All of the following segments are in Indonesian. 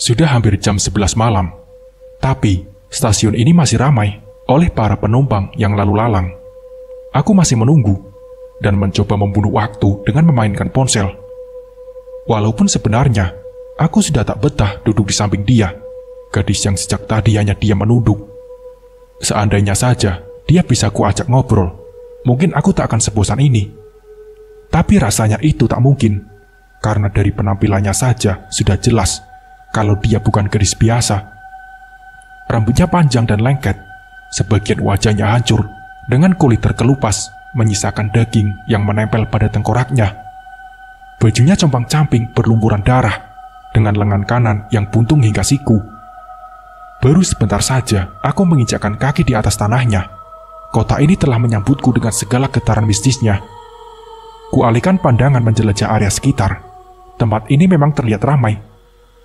Sudah hampir jam 11 malam, tapi stasiun ini masih ramai oleh para penumpang yang lalu lalang. Aku masih menunggu dan mencoba membunuh waktu dengan memainkan ponsel. Walaupun sebenarnya aku sudah tak betah duduk di samping dia, gadis yang sejak tadi hanya diam menunduk. Seandainya saja dia bisa kuajak ngobrol, mungkin aku tak akan sebosan ini. Tapi rasanya itu tak mungkin, karena dari penampilannya saja sudah jelas kalau dia bukan gadis biasa. Rambutnya panjang dan lengket, sebagian wajahnya hancur dengan kulit terkelupas, menyisakan daging yang menempel pada tengkoraknya. Bajunya compang-camping berlumuran darah, dengan lengan kanan yang buntung hingga siku. Baru sebentar saja aku menginjakkan kaki di atas tanahnya. Kota ini telah menyambutku dengan segala getaran mistisnya. Kualihkan pandangan menjelajah area sekitar. Tempat ini memang terlihat ramai,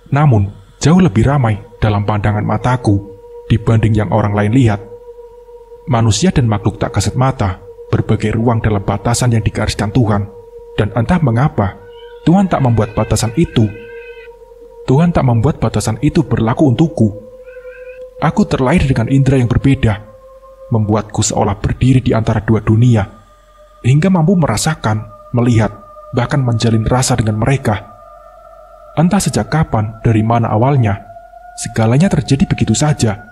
namun jauh lebih ramai dalam pandangan mataku dibanding yang orang lain lihat. Manusia dan makhluk tak kasat mata, berbagai ruang dalam batasan yang digariskan Tuhan, dan entah mengapa Tuhan tak membuat batasan itu. Tuhan tak membuat batasan itu berlaku untukku. Aku terlahir dengan indera yang berbeda, membuatku seolah berdiri di antara dua dunia, hingga mampu merasakan, melihat, bahkan menjalin rasa dengan mereka. Entah sejak kapan, dari mana awalnya, segalanya terjadi begitu saja.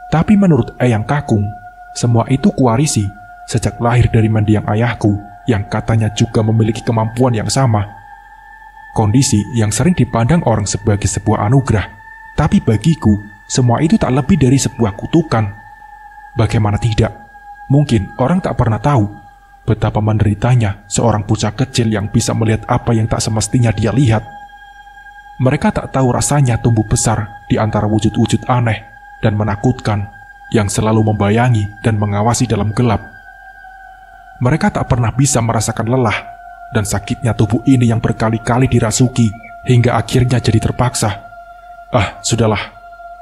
Tapi menurut Eyang Kakung, semua itu kuwarisi sejak lahir dari mendiang ayahku, yang katanya juga memiliki kemampuan yang sama. Kondisi yang sering dipandang orang sebagai sebuah anugerah, tapi bagiku, semua itu tak lebih dari sebuah kutukan. Bagaimana tidak? Mungkin orang tak pernah tahu betapa menderitanya seorang bocah kecil yang bisa melihat apa yang tak semestinya dia lihat. Mereka tak tahu rasanya tumbuh besar di antara wujud-wujud aneh dan menakutkan yang selalu membayangi dan mengawasi dalam gelap. Mereka tak pernah bisa merasakan lelah dan sakitnya tubuh ini yang berkali-kali dirasuki hingga akhirnya jadi terpaksa. Sudahlah.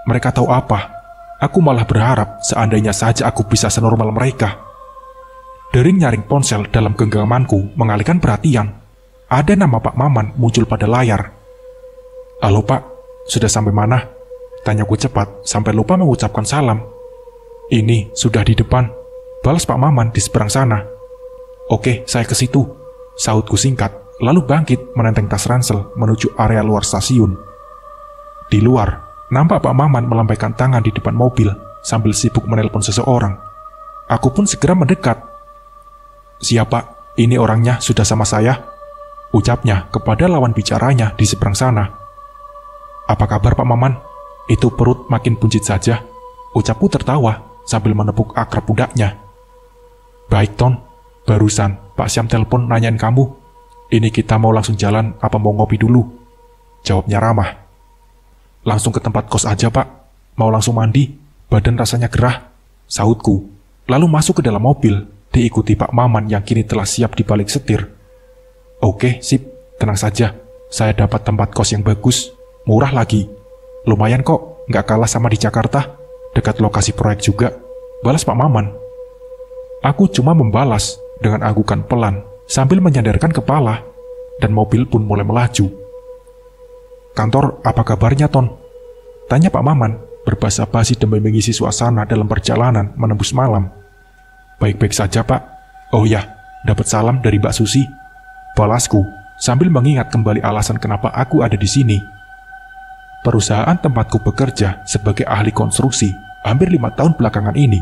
Mereka tahu apa? Aku malah berharap seandainya saja aku bisa senormal mereka. Dering nyaring ponsel dalam genggamanku mengalihkan perhatian. Ada nama Pak Maman muncul pada layar. "Halo Pak, sudah sampai mana?" Tanyaku cepat sampai lupa mengucapkan salam. "Ini, sudah di depan," balas Pak Maman di seberang sana. "Oke, saya ke situ," sahutku singkat, lalu bangkit menenteng tas ransel menuju area luar stasiun. Di luar, nampak Pak Maman melambaikan tangan di depan mobil sambil sibuk menelpon seseorang. Aku pun segera mendekat. "Siapa? Ini orangnya sudah sama saya," ucapnya kepada lawan bicaranya di seberang sana. "Apa kabar Pak Maman? Itu perut makin buncit saja," ucapku tertawa sambil menepuk akrab pundaknya. "Baik Ton, barusan Pak Syam telepon nanyain kamu. Ini kita mau langsung jalan apa mau ngopi dulu?" jawabnya ramah. "Langsung ke tempat kos aja Pak, mau langsung mandi, badan rasanya gerah," sahutku, lalu masuk ke dalam mobil, diikuti Pak Maman yang kini telah siap di balik setir. "Oke, sip, tenang saja, saya dapat tempat kos yang bagus, murah lagi. Lumayan kok, nggak kalah sama di Jakarta, dekat lokasi proyek juga," balas Pak Maman. Aku cuma membalas dengan anggukan pelan sambil menyandarkan kepala, dan mobil pun mulai melaju. "Kantor, apa kabarnya Ton?" tanya Pak Maman, berbasa-basi demi mengisi suasana dalam perjalanan menembus malam. "Baik-baik saja Pak. Oh ya, dapat salam dari Mbak Susi," balasku sambil mengingat kembali alasan kenapa aku ada di sini. Perusahaan tempatku bekerja sebagai ahli konstruksi hampir 5 tahun belakangan ini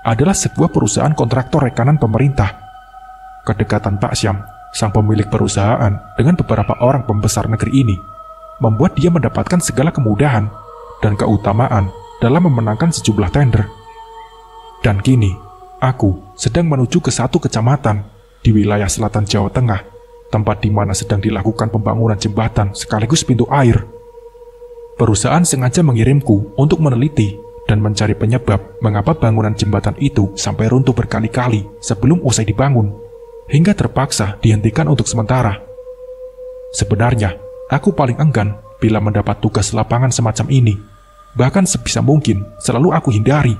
adalah sebuah perusahaan kontraktor rekanan pemerintah. Kedekatan Pak Syam, sang pemilik perusahaan, dengan beberapa orang pembesar negeri ini membuat dia mendapatkan segala kemudahan dan keutamaan dalam memenangkan sejumlah tender. Dan kini, aku sedang menuju ke satu kecamatan di wilayah selatan Jawa Tengah, tempat di mana sedang dilakukan pembangunan jembatan sekaligus pintu air. Perusahaan sengaja mengirimku untuk meneliti dan mencari penyebab mengapa bangunan jembatan itu sampai runtuh berkali-kali sebelum usai dibangun, hingga terpaksa dihentikan untuk sementara. Sebenarnya, aku paling enggan bila mendapat tugas lapangan semacam ini. Bahkan sebisa mungkin selalu aku hindari.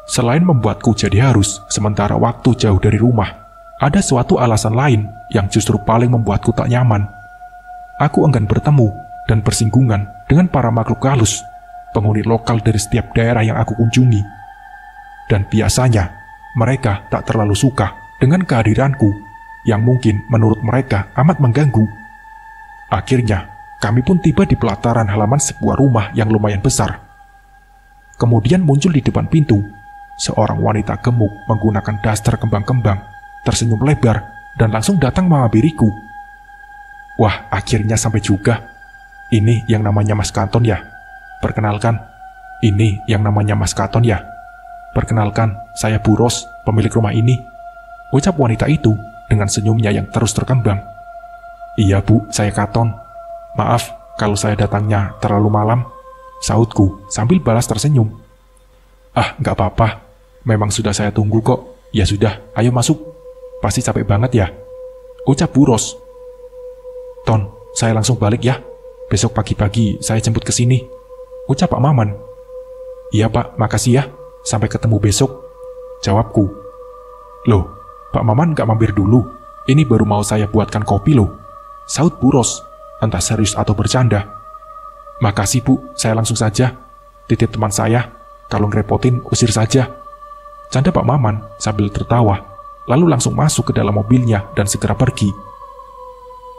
Selain membuatku jadi harus sementara waktu jauh dari rumah, ada suatu alasan lain yang justru paling membuatku tak nyaman. Aku enggan bertemu dan bersinggungan dengan para makhluk halus, penghuni lokal dari setiap daerah yang aku kunjungi. Dan biasanya, mereka tak terlalu suka dengan kehadiranku yang mungkin menurut mereka amat mengganggu. Akhirnya, kami pun tiba di pelataran halaman sebuah rumah yang lumayan besar. Kemudian muncul di depan pintu seorang wanita gemuk menggunakan daster kembang-kembang, tersenyum lebar dan langsung datang menghampiriku. Wah, akhirnya sampai juga. Ini yang namanya Mas Katon ya? Perkenalkan, ini yang namanya Mas Katon ya? Perkenalkan, saya Bu Ros, pemilik rumah ini. Ucap wanita itu dengan senyumnya yang terus terkembang. Iya Bu, saya Katon. Maaf kalau saya datangnya terlalu malam, sahutku sambil balas tersenyum. Ah, nggak apa-apa. Memang sudah saya tunggu kok. Ya sudah, ayo masuk. Pasti capek banget ya? Ucap Bu Ros. Ton, saya langsung balik ya. Besok pagi-pagi saya jemput ke sini. Ucap Pak Maman. Iya Pak, makasih ya. Sampai ketemu besok. Jawabku. Loh, Pak Maman nggak mampir dulu? Ini baru mau saya buatkan kopi loh. Sahut Bu Ros, entah serius atau bercanda. Makasih Bu, saya langsung saja. Titip teman saya, kalau ngerepotin usir saja. Canda Pak Maman sambil tertawa, lalu langsung masuk ke dalam mobilnya dan segera pergi.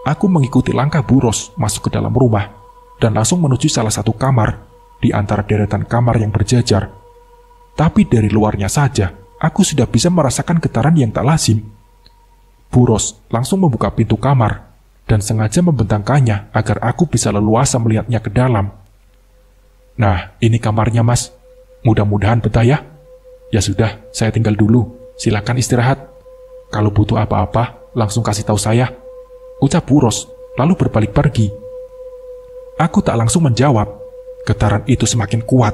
Aku mengikuti langkah Bu Ros masuk ke dalam rumah dan langsung menuju salah satu kamar di antara deretan kamar yang berjajar. Tapi dari luarnya saja, aku sudah bisa merasakan getaran yang tak lazim. Bu Ros langsung membuka pintu kamar dan sengaja membentangkannya agar aku bisa leluasa melihatnya ke dalam. Nah, ini kamarnya Mas. Mudah-mudahan betah ya. Ya sudah, saya tinggal dulu. Silakan istirahat. Kalau butuh apa-apa, langsung kasih tahu saya. Ucap Bu Ros, lalu berbalik pergi. Aku tak langsung menjawab. Getaran itu semakin kuat.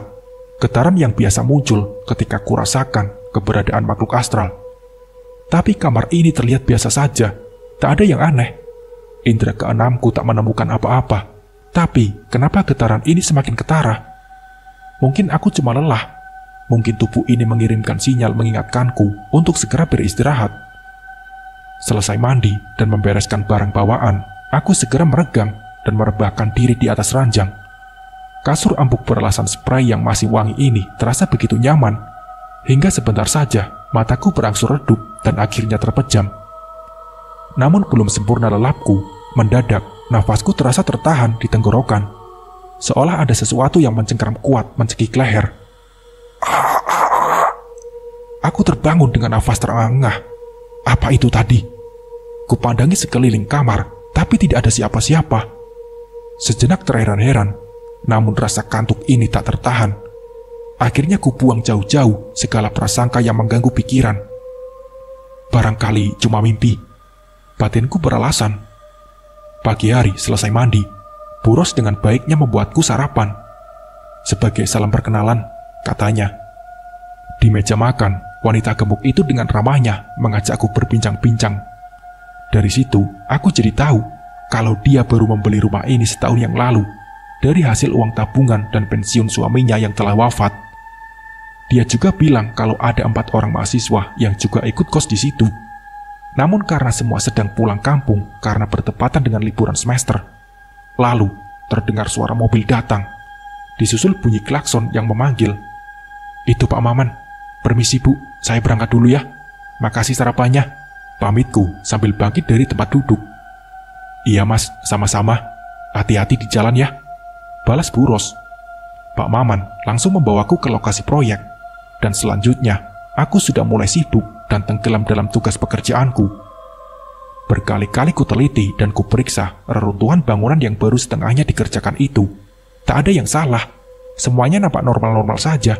Getaran yang biasa muncul ketika kurasakan keberadaan makhluk astral. Tapi kamar ini terlihat biasa saja. Tak ada yang aneh. Indra keenamku tak menemukan apa-apa. Tapi, kenapa getaran ini semakin ketara? Mungkin aku cuma lelah. Mungkin tubuh ini mengirimkan sinyal mengingatkanku untuk segera beristirahat. Selesai mandi dan membereskan barang bawaan, aku segera meregang dan merebahkan diri di atas ranjang. Kasur empuk beralasan spray yang masih wangi ini terasa begitu nyaman, hingga sebentar saja mataku berangsur redup dan akhirnya terpejam. Namun belum sempurna lelapku, mendadak nafasku terasa tertahan di tenggorokan, seolah ada sesuatu yang mencengkeram kuat mencekik leher. Aku terbangun dengan nafas terengah. Apa itu tadi? Kupandangi sekeliling kamar, tapi tidak ada siapa-siapa. Sejenak terheran-heran, namun rasa kantuk ini tak tertahan. Akhirnya kubuang jauh-jauh segala prasangka yang mengganggu pikiran. Barangkali cuma mimpi. Batinku beralasan. Pagi hari selesai mandi, Bu Ros dengan baiknya membuatku sarapan. Sebagai salam perkenalan, katanya. Di meja makan, wanita gemuk itu dengan ramahnya mengajakku berbincang-bincang. Dari situ, aku jadi tahu kalau dia baru membeli rumah ini setahun yang lalu dari hasil uang tabungan dan pensiun suaminya yang telah wafat. Dia juga bilang kalau ada 4 orang mahasiswa yang juga ikut kos di situ. Namun karena semua sedang pulang kampung karena bertepatan dengan liburan semester. Lalu, terdengar suara mobil datang. Disusul bunyi klakson yang memanggil. Itu Pak Maman. Permisi Bu, saya berangkat dulu ya. Makasih sarapannya. Pamitku sambil bangkit dari tempat duduk. Iya Mas, sama-sama. Hati-hati di jalan ya. Balas Bu Ros. Pak Maman langsung membawaku ke lokasi proyek. Dan selanjutnya, aku sudah mulai sibuk dan tenggelam dalam tugas pekerjaanku. Berkali-kali ku teliti dan ku periksa reruntuhan bangunan yang baru setengahnya dikerjakan itu. Tak ada yang salah. Semuanya nampak normal-normal saja.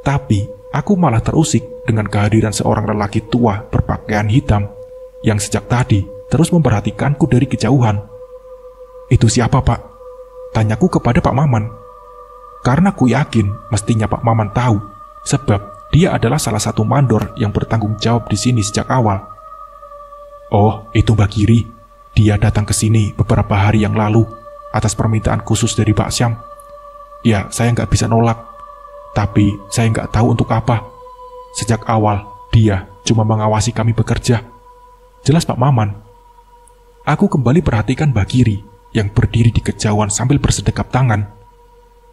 Tapi, aku malah terusik dengan kehadiran seorang lelaki tua berpakaian hitam yang sejak tadi terus memperhatikanku dari kejauhan. Itu siapa Pak? Tanyaku kepada Pak Maman. Karena ku yakin mestinya Pak Maman tahu, sebab dia adalah salah satu mandor yang bertanggung jawab di sini sejak awal. Oh, itu Mbak Giri. Dia datang ke sini beberapa hari yang lalu atas permintaan khusus dari Pak Syam. Ya, saya nggak bisa nolak. Tapi saya nggak tahu untuk apa. Sejak awal, dia cuma mengawasi kami bekerja. Jelas Pak Maman. Aku kembali perhatikan Mbak Giri yang berdiri di kejauhan sambil bersedekap tangan.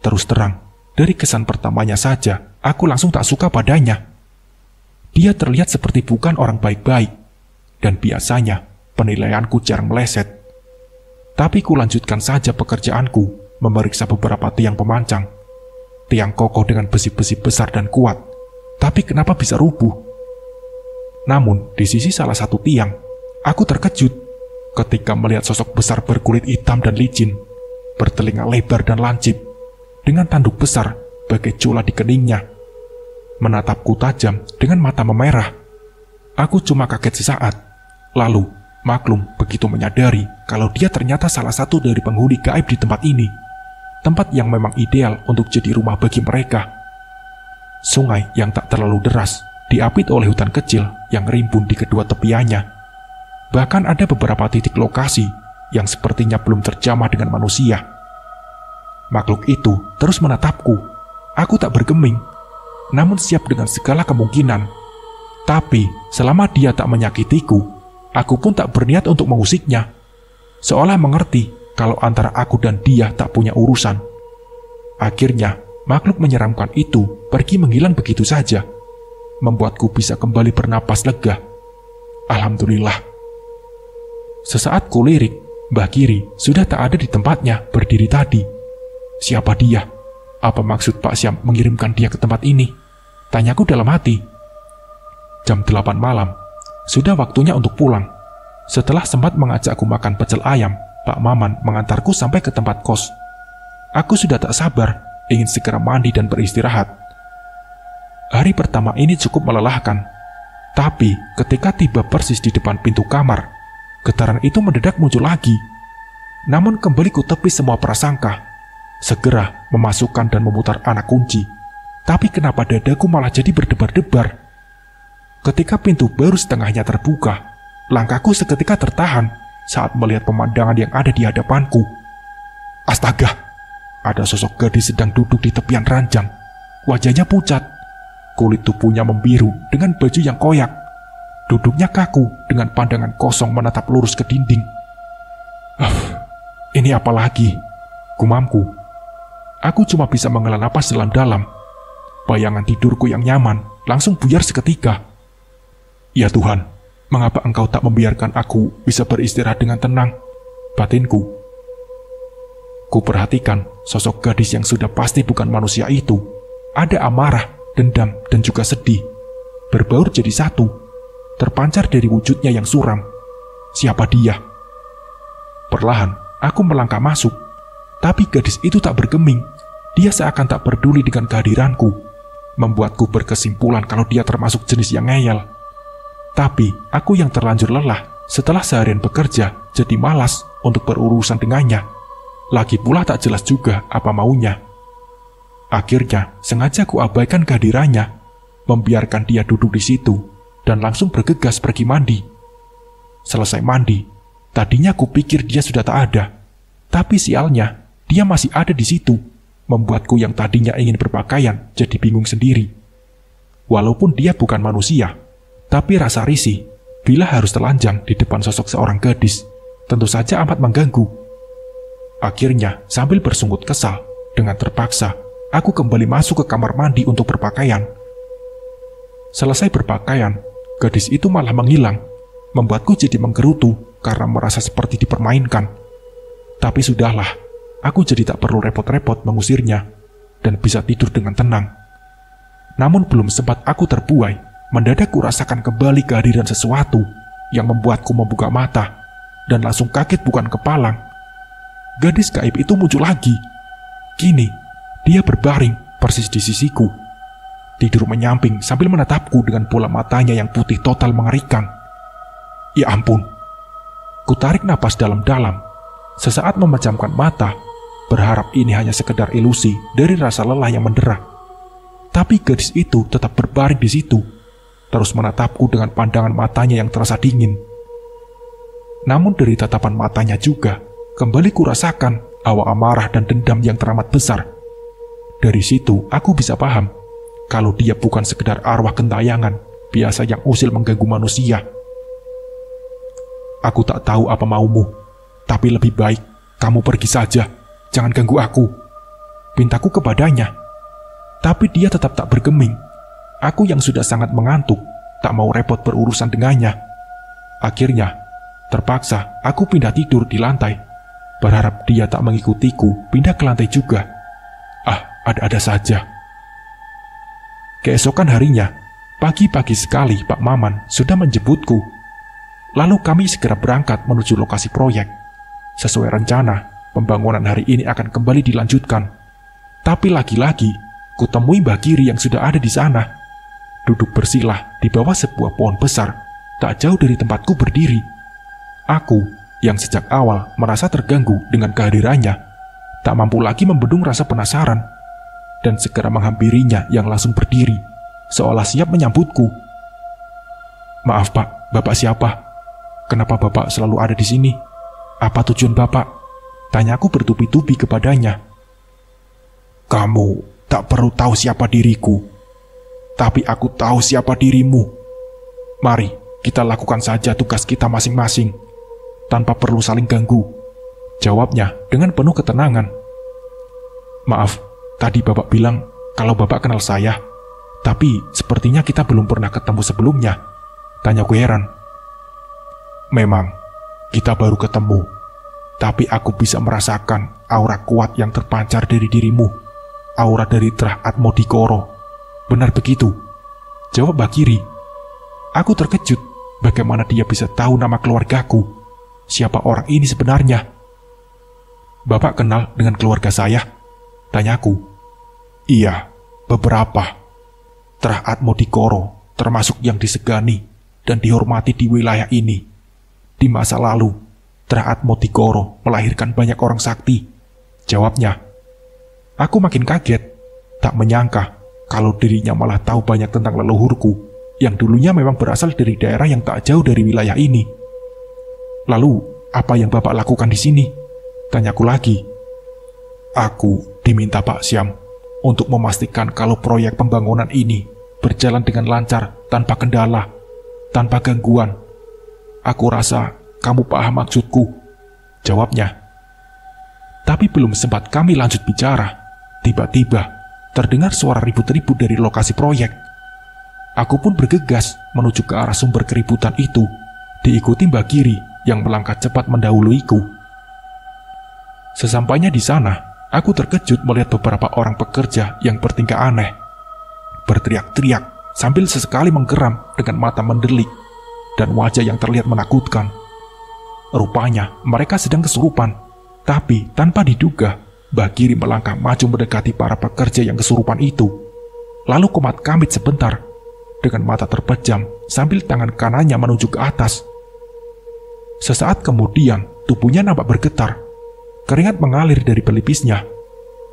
Terus terang, dari kesan pertamanya saja, aku langsung tak suka padanya. Dia terlihat seperti bukan orang baik-baik, dan biasanya penilaianku jarang meleset. Tapi ku lanjutkan saja pekerjaanku, memeriksa beberapa tiang pemancang. Tiang kokoh dengan besi-besi besar dan kuat, tapi kenapa bisa rubuh? Namun, di sisi salah satu tiang, aku terkejut ketika melihat sosok besar berkulit hitam dan licin, bertelinga lebar dan lancip, dengan tanduk besar bagai cula di keningnya. Menatapku tajam dengan mata memerah. Aku cuma kaget sesaat, lalu maklum begitu menyadari kalau dia ternyata salah satu dari penghuni gaib di tempat ini. Tempat yang memang ideal untuk jadi rumah bagi mereka. Sungai yang tak terlalu deras diapit oleh hutan kecil yang rimbun di kedua tepiannya. Bahkan ada beberapa titik lokasi yang sepertinya belum terjamah dengan manusia. Makhluk itu terus menatapku. Aku tak bergeming, namun siap dengan segala kemungkinan. Tapi selama dia tak menyakitiku, aku pun tak berniat untuk mengusiknya. Seolah mengerti kalau antara aku dan dia tak punya urusan. Akhirnya, makhluk menyeramkan itu pergi menghilang begitu saja, membuatku bisa kembali bernapas lega. Alhamdulillah. Sesaat kulirik, Mbah Giri sudah tak ada di tempatnya berdiri tadi. Siapa dia? Apa maksud Pak Syam mengirimkan dia ke tempat ini? Tanyaku dalam hati. Jam 8 malam, sudah waktunya untuk pulang. Setelah sempat mengajakku makan pecel ayam, Pak Maman mengantarku sampai ke tempat kos. Aku sudah tak sabar, ingin segera mandi dan beristirahat. Hari pertama ini cukup melelahkan. Tapi ketika tiba persis di depan pintu kamar, getaran itu mendadak muncul lagi. Namun kembali ku tepis semua prasangka. Segera memasukkan dan memutar anak kunci. Tapi kenapa dadaku malah jadi berdebar-debar? Ketika pintu baru setengahnya terbuka, langkahku seketika tertahan saat melihat pemandangan yang ada di hadapanku. Astaga, ada sosok gadis sedang duduk di tepian ranjang. Wajahnya pucat, kulit tubuhnya membiru dengan baju yang koyak. Duduknya kaku dengan pandangan kosong menatap lurus ke dinding. Ini apa lagi? Gumamku. Aku cuma bisa menghela napas dalam-dalam. Bayangan tidurku yang nyaman langsung buyar seketika. Ya Tuhan, mengapa Engkau tak membiarkan aku bisa beristirahat dengan tenang? Batinku. Ku perhatikan sosok gadis yang sudah pasti bukan manusia itu. Ada amarah, dendam, dan juga sedih. Berbaur jadi satu, terpancar dari wujudnya yang suram. Siapa dia? Perlahan, aku melangkah masuk. Tapi gadis itu tak bergeming. Dia seakan tak peduli dengan kehadiranku. Membuatku berkesimpulan kalau dia termasuk jenis yang ngeyel. Tapi aku yang terlanjur lelah setelah seharian bekerja jadi malas untuk berurusan dengannya. Lagi pula tak jelas juga apa maunya. Akhirnya sengaja ku abaikan kehadirannya, membiarkan dia duduk di situ dan langsung bergegas pergi mandi. Selesai mandi, tadinya ku pikir dia sudah tak ada. Tapi sialnya, dia masih ada di situ, membuatku yang tadinya ingin berpakaian jadi bingung sendiri. Walaupun dia bukan manusia, tapi rasa risih bila harus telanjang di depan sosok seorang gadis tentu saja amat mengganggu. Akhirnya, sambil bersungut kesal, dengan terpaksa, aku kembali masuk ke kamar mandi untuk berpakaian. Selesai berpakaian, gadis itu malah menghilang, membuatku jadi menggerutu karena merasa seperti dipermainkan. Tapi sudahlah, aku jadi tak perlu repot-repot mengusirnya dan bisa tidur dengan tenang. Namun belum sempat aku terbuai, mendadak kurasakan kembali kehadiran sesuatu yang membuatku membuka mata dan langsung kaget bukan kepalang. Gadis gaib itu muncul lagi. Kini, dia berbaring persis di sisiku. Tidur menyamping sambil menatapku dengan bola matanya yang putih total mengerikan. Ya ampun. Kutarik napas dalam-dalam. Sesaat memejamkan mata, berharap ini hanya sekedar ilusi dari rasa lelah yang mendera. Tapi gadis itu tetap berbaring di situ, terus menatapku dengan pandangan matanya yang terasa dingin. Namun dari tatapan matanya juga, kembali kurasakan hawa amarah dan dendam yang teramat besar. Dari situ aku bisa paham, kalau dia bukan sekedar arwah gentayangan biasa yang usil mengganggu manusia. Aku tak tahu apa maumu, tapi lebih baik Kamu pergi saja, jangan ganggu aku, pintaku kepadanya. Tapi dia tetap tak bergeming. Aku yang sudah sangat mengantuk, tak mau repot berurusan dengannya. Akhirnya, terpaksa aku pindah tidur di lantai, berharap dia tak mengikutiku pindah ke lantai juga. Ada-ada saja. Keesokan harinya, pagi-pagi sekali Pak Maman sudah menjemputku. Lalu kami segera berangkat menuju lokasi proyek. Sesuai rencana, pembangunan hari ini akan kembali dilanjutkan. Tapi lagi-lagi, kutemui Mbak Giri yang sudah ada di sana, duduk bersilah di bawah sebuah pohon besar, tak jauh dari tempatku berdiri. Aku, yang sejak awal merasa terganggu dengan kehadirannya, tak mampu lagi membendung rasa penasaran, dan segera menghampirinya yang langsung berdiri, seolah siap menyambutku. Maaf Pak, Bapak siapa? Kenapa Bapak selalu ada di sini? Apa tujuan Bapak? Tanyaku bertubi-tubi kepadanya. Kamu tak perlu tahu siapa diriku, tapi aku tahu siapa dirimu. Mari kita lakukan saja tugas kita masing-masing, tanpa perlu saling ganggu, jawabnya dengan penuh ketenangan. Maaf, tadi Bapak bilang kalau Bapak kenal saya, tapi sepertinya kita belum pernah ketemu sebelumnya, tanyaku heran. Memang, kita baru ketemu, tapi aku bisa merasakan aura kuat yang terpancar dari dirimu, aura dari Trah Atmodikoro. Benar begitu, jawab Mbak Giri. Aku terkejut bagaimana dia bisa tahu nama keluargaku. Siapa orang ini sebenarnya? Bapak kenal dengan keluarga saya? Tanyaku. Iya, beberapa. Trah Atmodikoro termasuk yang disegani dan dihormati di wilayah ini. Di masa lalu, Trah Atmodikoro melahirkan banyak orang sakti, jawabnya. Aku makin kaget, tak menyangka kalau dirinya malah tahu banyak tentang leluhurku yang dulunya memang berasal dari daerah yang tak jauh dari wilayah ini. Lalu, apa yang Bapak lakukan di sini? Tanyaku lagi. Aku diminta Pak Syam untuk memastikan kalau proyek pembangunan ini berjalan dengan lancar, tanpa kendala, tanpa gangguan. Aku rasa kamu paham maksudku, jawabnya. Tapi belum sempat kami lanjut bicara, tiba-tiba terdengar suara ribut-ribut dari lokasi proyek. Aku pun bergegas menuju ke arah sumber keributan itu, diikuti Mbak Giri yang melangkah cepat mendahuluiku. Sesampainya di sana, aku terkejut melihat beberapa orang pekerja yang bertingkah aneh, berteriak-teriak sambil sesekali menggeram dengan mata mendelik dan wajah yang terlihat menakutkan. Rupanya mereka sedang kesurupan, tapi tanpa diduga, Mbak Giri melangkah maju mendekati para pekerja yang kesurupan itu, lalu komat-kamit sebentar, dengan mata terpejam sambil tangan kanannya menunjuk ke atas. Sesaat kemudian, tubuhnya nampak bergetar. Keringat mengalir dari pelipisnya.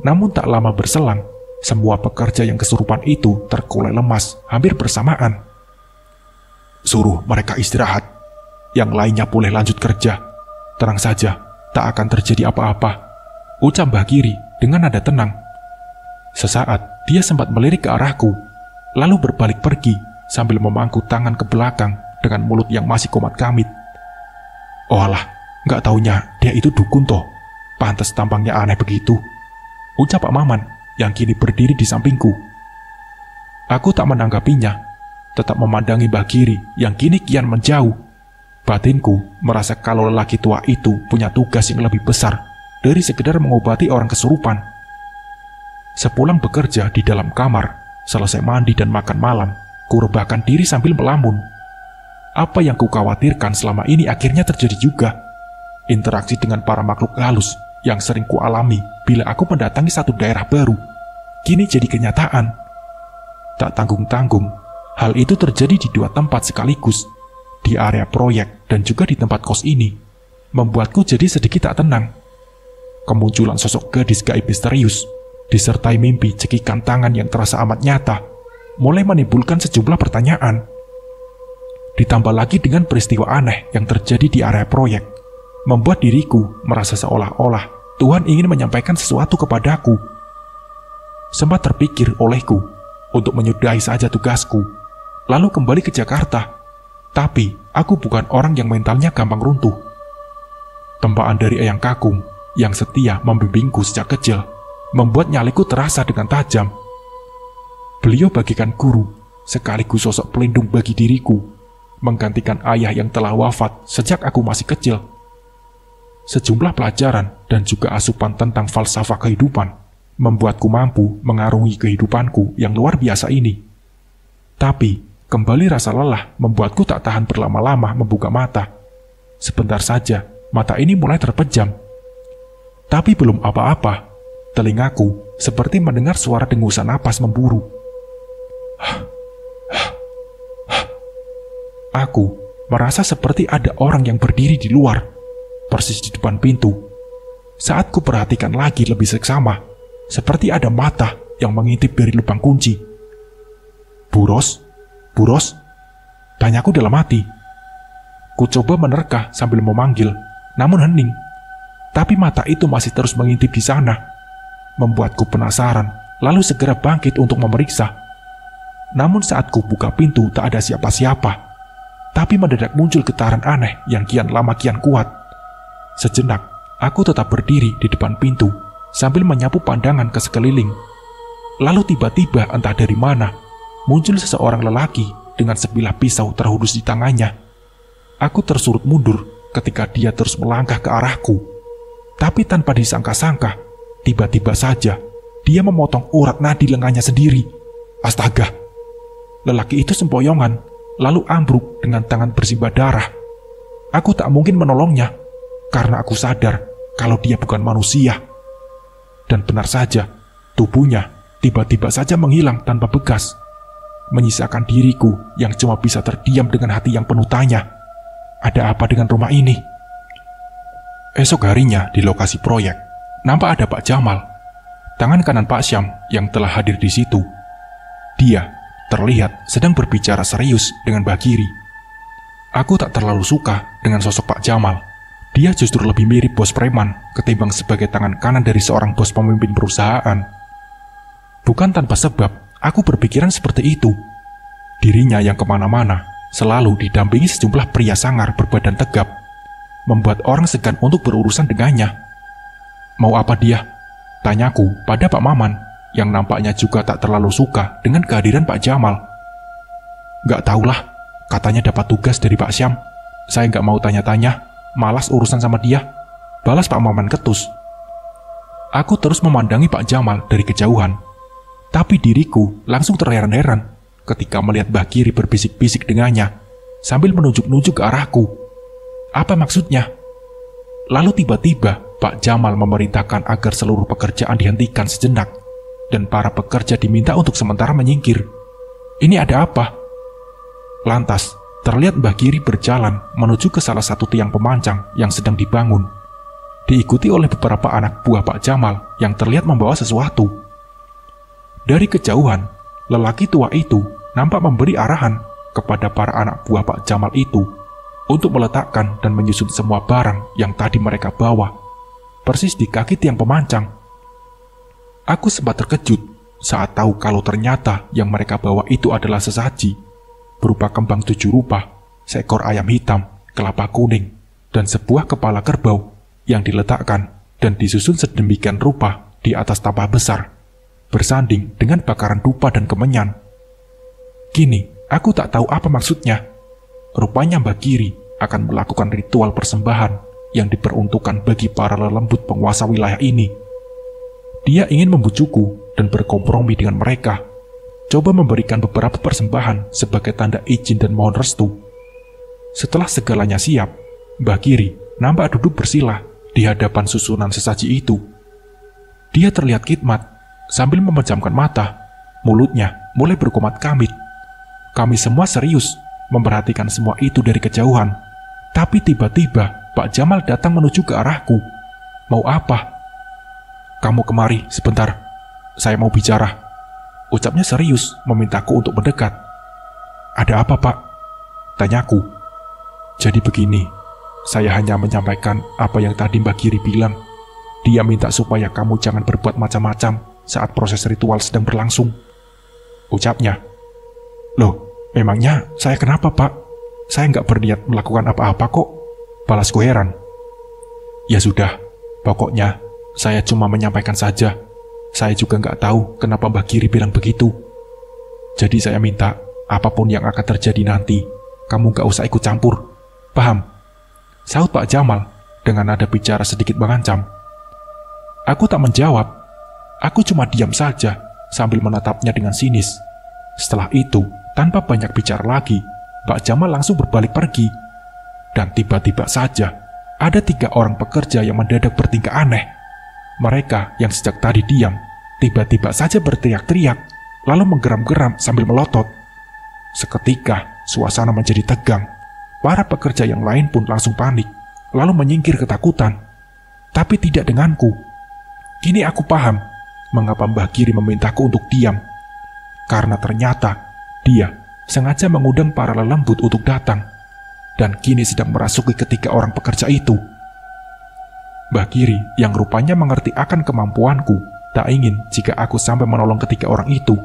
Namun tak lama berselang, semua pekerja yang kesurupan itu terkulai lemas hampir bersamaan. Suruh mereka istirahat. Yang lainnya boleh lanjut kerja. Tenang saja, tak akan terjadi apa-apa, ucap Mbak Giri dengan nada tenang. Sesaat, dia sempat melirik ke arahku, lalu berbalik pergi sambil memangku tangan ke belakang dengan mulut yang masih komat-kamit. Oh alah, gak taunya dia itu dukun toh. Pantes tampangnya aneh begitu, ucap Pak Maman yang kini berdiri di sampingku. Aku tak menanggapinya, tetap memandangi Mbak Giri yang kini kian menjauh. Batinku merasa kalau lelaki tua itu punya tugas yang lebih besar dari sekedar mengobati orang kesurupan. Sepulang bekerja di dalam kamar, selesai mandi dan makan malam, ku rebahkan diri sambil melamun. Apa yang ku khawatirkan selama ini akhirnya terjadi juga. Interaksi dengan para makhluk halus yang sering ku alami bila aku mendatangi satu daerah baru, kini jadi kenyataan. Tak tanggung-tanggung, hal itu terjadi di dua tempat sekaligus, di area proyek dan juga di tempat kos ini, membuatku jadi sedikit tak tenang. Kemunculan sosok gadis gaib misterius, disertai mimpi cekikan tangan yang terasa amat nyata, mulai menimbulkan sejumlah pertanyaan. Ditambah lagi dengan peristiwa aneh yang terjadi di area proyek, membuat diriku merasa seolah-olah Tuhan ingin menyampaikan sesuatu kepadaku. Sempat terpikir olehku untuk menyudahi saja tugasku, lalu kembali ke Jakarta. Tapi aku bukan orang yang mentalnya gampang runtuh. Tempaan dari Eyang Kakung yang setia membimbingku sejak kecil, membuat nyaliku terasa dengan tajam. Beliau bagaikan guru, sekaligus sosok pelindung bagi diriku, menggantikan ayah yang telah wafat sejak aku masih kecil. Sejumlah pelajaran dan juga asupan tentang falsafah kehidupan membuatku mampu mengarungi kehidupanku yang luar biasa ini. Tapi, kembali rasa lelah membuatku tak tahan berlama-lama membuka mata. Sebentar saja, mata ini mulai terpejam. Tapi belum apa-apa, telingaku seperti mendengar suara dengusan napas memburu. Aku merasa seperti ada orang yang berdiri di luar, persis di depan pintu. Saat ku perhatikan lagi lebih seksama, seperti ada mata yang mengintip dari lubang kunci. Buros, Buros, tanyaku dalam hati. Ku coba menerka sambil memanggil, namun hening. Tapi mata itu masih terus mengintip di sana, membuatku penasaran, lalu segera bangkit untuk memeriksa. Namun saat ku buka pintu tak ada siapa-siapa. Tapi mendadak muncul getaran aneh yang kian lama kian kuat. Sejenak, aku tetap berdiri di depan pintu sambil menyapu pandangan ke sekeliling. Lalu tiba-tiba entah dari mana, muncul seseorang lelaki dengan sebilah pisau terhunus di tangannya. Aku tersurut mundur ketika dia terus melangkah ke arahku. Tapi tanpa disangka-sangka, tiba-tiba saja dia memotong urat nadi lengannya sendiri. Astaga! Lelaki itu sempoyongan, lalu ambruk dengan tangan bersimbah darah. Aku tak mungkin menolongnya, karena aku sadar kalau dia bukan manusia. Dan benar saja, tubuhnya tiba-tiba saja menghilang tanpa bekas, menyisakan diriku yang cuma bisa terdiam dengan hati yang penuh tanya. Ada apa dengan rumah ini? Esok harinya di lokasi proyek, nampak ada Pak Jamal, tangan kanan Pak Syam yang telah hadir di situ. Dia terlihat sedang berbicara serius dengan Mbak Giri. Aku tak terlalu suka dengan sosok Pak Jamal. Dia justru lebih mirip bos preman ketimbang sebagai tangan kanan dari seorang bos pemimpin perusahaan. Bukan tanpa sebab, aku berpikiran seperti itu. Dirinya yang kemana-mana selalu didampingi sejumlah pria sangar berbadan tegap, membuat orang segan untuk berurusan dengannya. Mau apa dia? Tanyaku pada Pak Maman, yang nampaknya juga tak terlalu suka dengan kehadiran Pak Jamal. Gak tahulah, katanya dapat tugas dari Pak Syam. Saya gak mau tanya-tanya, malas urusan sama dia, balas Pak Maman ketus. Aku terus memandangi Pak Jamal dari kejauhan, tapi diriku langsung terheran-heran ketika melihat Mbak Giri berbisik-bisik dengannya sambil menunjuk-nunjuk ke arahku. Apa maksudnya? Lalu tiba-tiba Pak Jamal memerintahkan agar seluruh pekerjaan dihentikan sejenak dan para pekerja diminta untuk sementara menyingkir. Ini ada apa? Lantas, terlihat Mbah Giri berjalan menuju ke salah satu tiang pemancang yang sedang dibangun, diikuti oleh beberapa anak buah Pak Jamal yang terlihat membawa sesuatu. Dari kejauhan, lelaki tua itu nampak memberi arahan kepada para anak buah Pak Jamal itu untuk meletakkan dan menyusun semua barang yang tadi mereka bawa, persis di kaki tiang pemancang. Aku sempat terkejut saat tahu kalau ternyata yang mereka bawa itu adalah sesaji, berupa kembang 7 rupa, seekor ayam hitam, kelapa kuning, dan sebuah kepala kerbau yang diletakkan dan disusun sedemikian rupa di atas tampah besar, bersanding dengan bakaran dupa dan kemenyan. Kini, aku tak tahu apa maksudnya. Rupanya Mbak Giri akan melakukan ritual persembahan yang diperuntukkan bagi para lelembut penguasa wilayah ini. Dia ingin membujukku dan berkompromi dengan mereka, coba memberikan beberapa persembahan sebagai tanda izin dan mohon restu. Setelah segalanya siap, Mbah Giri nampak duduk bersila di hadapan susunan sesaji itu. Dia terlihat khidmat sambil memejamkan mata, mulutnya mulai berkomat kamit. Kami semua serius memperhatikan semua itu dari kejauhan, tapi tiba-tiba Pak Jamal datang menuju ke arahku. Mau apa? Kamu kemari sebentar, saya mau bicara. Ucapnya serius, memintaku untuk mendekat. Ada apa, Pak? Tanyaku. Jadi begini, saya hanya menyampaikan apa yang tadi Mbak Giri bilang. Dia minta supaya kamu jangan berbuat macam-macam saat proses ritual sedang berlangsung. Ucapnya. Loh, memangnya saya kenapa, Pak? Saya nggak berniat melakukan apa-apa kok. Balasku heran. Ya sudah, Pokoknya, saya cuma menyampaikan saja. Saya juga nggak tahu kenapa Mbak Giri bilang begitu. Jadi saya minta, apapun yang akan terjadi nanti, kamu nggak usah ikut campur. Paham? Sahut Pak Jamal dengan nada bicara sedikit mengancam. Aku tak menjawab. Aku cuma diam saja sambil menatapnya dengan sinis. Setelah itu, tanpa banyak bicara lagi, Pak Jamal langsung berbalik pergi. Dan tiba-tiba saja, ada 3 orang pekerja yang mendadak bertingkah aneh. Mereka yang sejak tadi diam, tiba-tiba saja berteriak-teriak, lalu menggeram-geram sambil melotot. Seketika, suasana menjadi tegang. Para pekerja yang lain pun langsung panik, lalu menyingkir ketakutan. Tapi tidak denganku. Kini aku paham mengapa Mbah Giri memintaku untuk diam. Karena ternyata dia sengaja mengundang para lelembut untuk datang, dan kini sedang merasuki ketiga orang pekerja itu. Mbah Giri yang rupanya mengerti akan kemampuanku tak ingin jika aku sampai menolong ketiga orang itu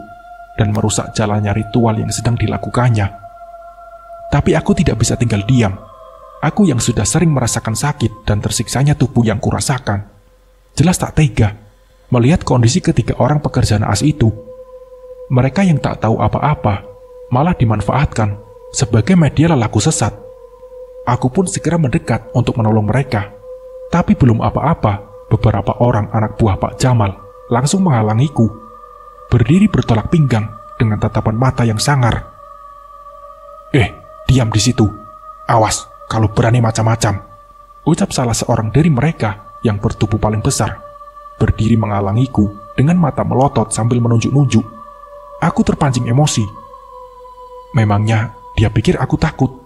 dan merusak jalannya ritual yang sedang dilakukannya. Tapi aku tidak bisa tinggal diam. Aku yang sudah sering merasakan sakit dan tersiksanya tubuh yang kurasakan, jelas tak tega melihat kondisi ketiga orang pekerja naas itu. Mereka yang tak tahu apa-apa malah dimanfaatkan sebagai media lelaku sesat. Aku pun segera mendekat untuk menolong mereka. Tapi belum apa-apa, beberapa orang anak buah Pak Jamal langsung menghalangiku, berdiri bertolak pinggang dengan tatapan mata yang sangar. Diam di situ. Awas kalau berani macam-macam, ucap salah seorang dari mereka yang bertubuh paling besar, berdiri menghalangiku dengan mata melotot sambil menunjuk-nunjuk. Aku terpancing emosi. Memangnya dia pikir aku takut.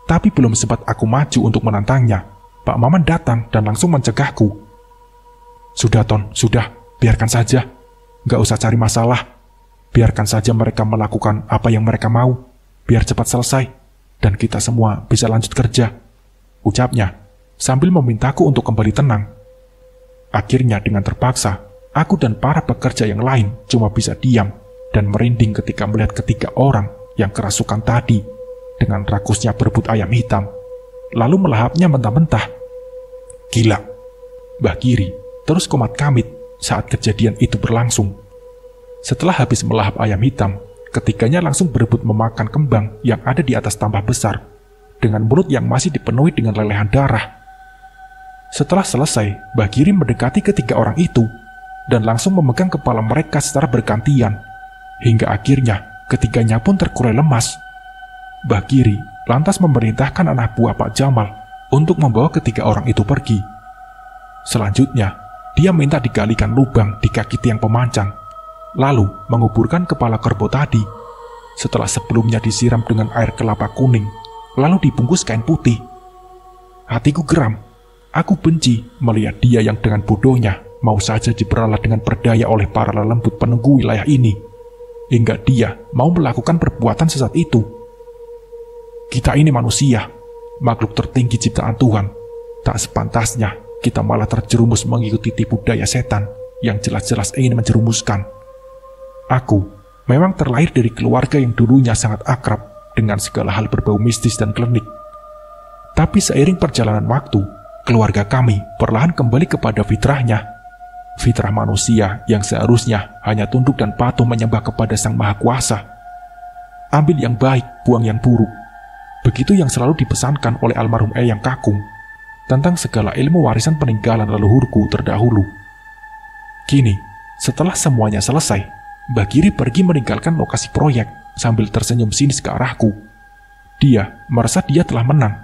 Tapi belum sempat aku maju untuk menantangnya, Pak Maman datang dan langsung mencegahku. Sudah Ton, sudah, biarkan saja. Gak usah cari masalah. Biarkan saja mereka melakukan apa yang mereka mau, biar cepat selesai, dan kita semua bisa lanjut kerja, ucapnya, sambil memintaku untuk kembali tenang. Akhirnya dengan terpaksa, aku dan para pekerja yang lain cuma bisa diam dan merinding ketika melihat ketiga orang yang kerasukan tadi dengan rakusnya berebut ayam hitam, lalu melahapnya mentah-mentah. Gila, Mbah Giri terus komat kamit saat kejadian itu berlangsung. Setelah habis melahap ayam hitam, ketiganya langsung berebut memakan kembang yang ada di atas tambah besar, dengan mulut yang masih dipenuhi dengan lelehan darah. Setelah selesai, Mbah Giri mendekati ketiga orang itu, dan langsung memegang kepala mereka secara bergantian, hingga akhirnya ketiganya pun terkulai lemas. Mbah Giri lantas memerintahkan anak buah Pak Jamal untuk membawa ketiga orang itu pergi. Selanjutnya, dia minta digalikan lubang di kaki tiang pemancang, lalu menguburkan kepala kerbau tadi, setelah sebelumnya disiram dengan air kelapa kuning, lalu dibungkus kain putih. Hatiku geram. Aku benci melihat dia yang dengan bodohnya mau saja diperalat dengan berdaya oleh para lelembut penunggu wilayah ini, hingga dia mau melakukan perbuatan sesat itu. Kita ini manusia, makhluk tertinggi ciptaan Tuhan. Tak sepantasnya kita malah terjerumus mengikuti tipu daya setan yang jelas-jelas ingin menjerumuskan. Aku memang terlahir dari keluarga yang dulunya sangat akrab dengan segala hal berbau mistis dan klinik. Tapi seiring perjalanan waktu, keluarga kami perlahan kembali kepada fitrahnya. Fitrah manusia yang seharusnya hanya tunduk dan patuh menyembah kepada Sang Maha Kuasa. Ambil yang baik, buang yang buruk. Begitu yang selalu dipesankan oleh almarhum Eyang Kakung tentang segala ilmu warisan peninggalan leluhurku terdahulu. Kini, setelah semuanya selesai, Mbah Giri pergi meninggalkan lokasi proyek sambil tersenyum sinis ke arahku. Dia merasa dia telah menang.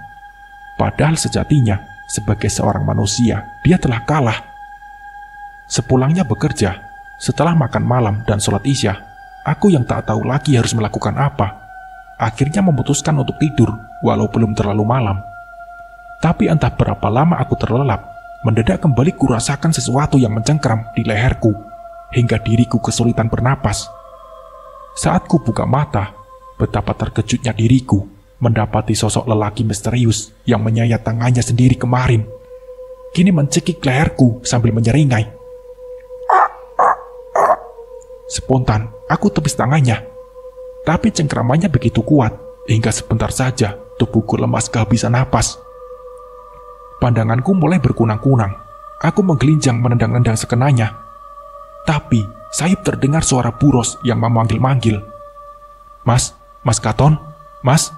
Padahal sejatinya, sebagai seorang manusia, dia telah kalah. Sepulangnya bekerja, setelah makan malam dan sholat isya, aku yang tak tahu lagi harus melakukan apa, akhirnya memutuskan untuk tidur walau belum terlalu malam. Tapi entah berapa lama aku terlelap, mendadak kembali kurasakan sesuatu yang mencengkram di leherku, hingga diriku kesulitan bernapas. Saat ku buka mata, betapa terkejutnya diriku mendapati sosok lelaki misterius yang menyayat tangannya sendiri kemarin, kini mencekik leherku sambil menyeringai. Spontan, aku tepis tangannya. Tapi cengkramannya begitu kuat, hingga sebentar saja tubuhku lemas kehabisan napas. Pandanganku mulai berkunang-kunang. Aku menggelinjang menendang-nendang sekenanya. Tapi Saib terdengar suara Buros yang memanggil-manggil. Mas Katon, Mas.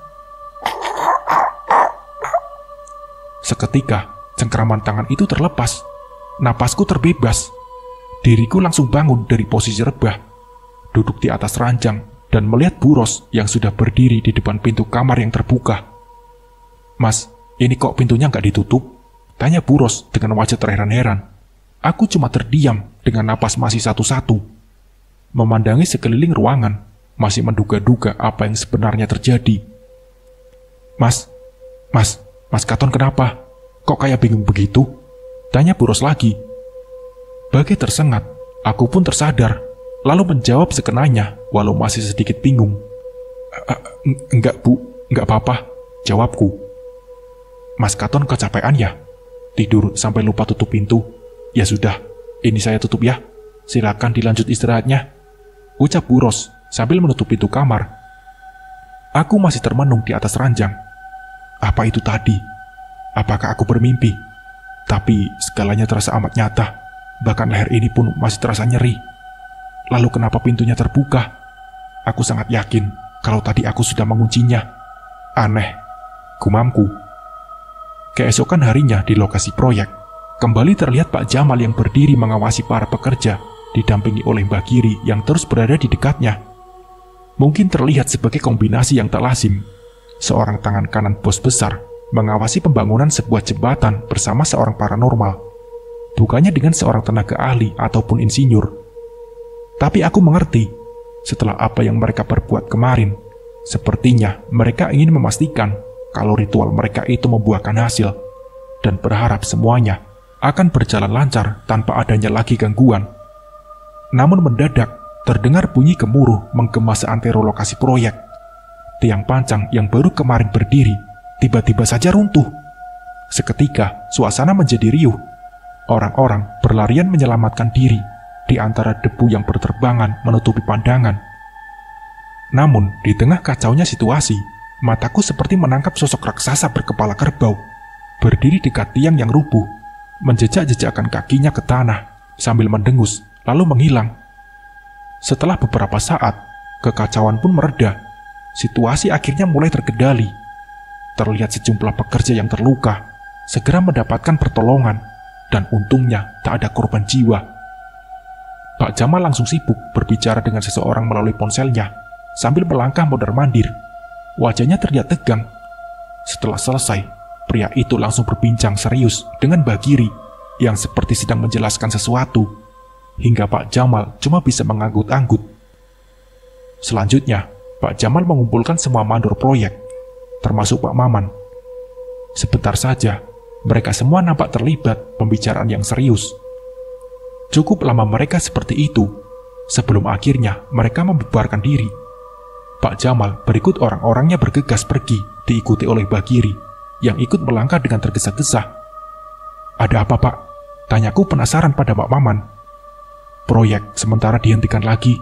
Seketika, cengkraman tangan itu terlepas. Napasku terbebas. Diriku langsung bangun dari posisi rebah, duduk di atas ranjang, dan melihat Buros yang sudah berdiri di depan pintu kamar yang terbuka. Mas, ini kok pintunya nggak ditutup? Tanya Buros dengan wajah terheran-heran. Aku cuma terdiam dengan napas masih satu-satu. Memandangi sekeliling ruangan, masih menduga-duga apa yang sebenarnya terjadi. Mas Katon kenapa? Kok kayak bingung begitu? Tanya Buros lagi. Bagai tersengat, aku pun tersadar, lalu menjawab sekenanya walau masih sedikit bingung. Enggak Bu, enggak apa-apa, jawabku. Mas Katon kecapean ya? Tidur sampai lupa tutup pintu? Ya sudah, ini saya tutup ya. Silakan dilanjut istirahatnya, ucap Buros sambil menutup pintu kamar. Aku masih termenung di atas ranjang. Apa itu tadi? Apakah aku bermimpi? Tapi segalanya terasa amat nyata. Bahkan leher ini pun masih terasa nyeri. Lalu kenapa pintunya terbuka? Aku sangat yakin kalau tadi aku sudah menguncinya. Aneh, gumamku. Keesokan harinya di lokasi proyek, kembali terlihat Pak Jamal yang berdiri mengawasi para pekerja, didampingi oleh Mbak Giri yang terus berada di dekatnya. Mungkin terlihat sebagai kombinasi yang tak lazim. Seorang tangan kanan bos besar mengawasi pembangunan sebuah jembatan bersama seorang paranormal, bukannya dengan seorang tenaga ahli ataupun insinyur. Tapi aku mengerti, setelah apa yang mereka perbuat kemarin, sepertinya mereka ingin memastikan kalau ritual mereka itu membuahkan hasil, dan berharap semuanya akan berjalan lancar tanpa adanya lagi gangguan. Namun mendadak, terdengar bunyi gemuruh menggema seantero lokasi proyek. Tiang pancang yang baru kemarin berdiri, tiba-tiba saja runtuh. Seketika, suasana menjadi riuh. Orang-orang berlarian menyelamatkan diri di antara debu yang berterbangan menutupi pandangan. Namun, di tengah kacaunya situasi, mataku seperti menangkap sosok raksasa berkepala kerbau, berdiri dekat tiang yang rubuh, menjejak-jejakkan kakinya ke tanah, sambil mendengus, lalu menghilang. Setelah beberapa saat, kekacauan pun mereda. Situasi akhirnya mulai terkendali. Terlihat sejumlah pekerja yang terluka segera mendapatkan pertolongan, dan untungnya tak ada korban jiwa. Pak Jamal langsung sibuk berbicara dengan seseorang melalui ponselnya, sambil melangkah mondar-mandir. Wajahnya terlihat tegang. Setelah selesai, pria itu langsung berbincang serius dengan Mbak Giri yang seperti sedang menjelaskan sesuatu, hingga Pak Jamal cuma bisa menganggut-anggut. Selanjutnya, Pak Jamal mengumpulkan semua mandor proyek, termasuk Pak Maman. Sebentar saja, mereka semua nampak terlibat pembicaraan yang serius. Cukup lama mereka seperti itu, sebelum akhirnya mereka membubarkan diri. Pak Jamal berikut orang-orangnya bergegas pergi, diikuti oleh Bagiri, yang ikut melangkah dengan tergesa-gesa. Ada apa, Pak? Tanyaku penasaran pada Pak Maman. Proyek sementara dihentikan lagi,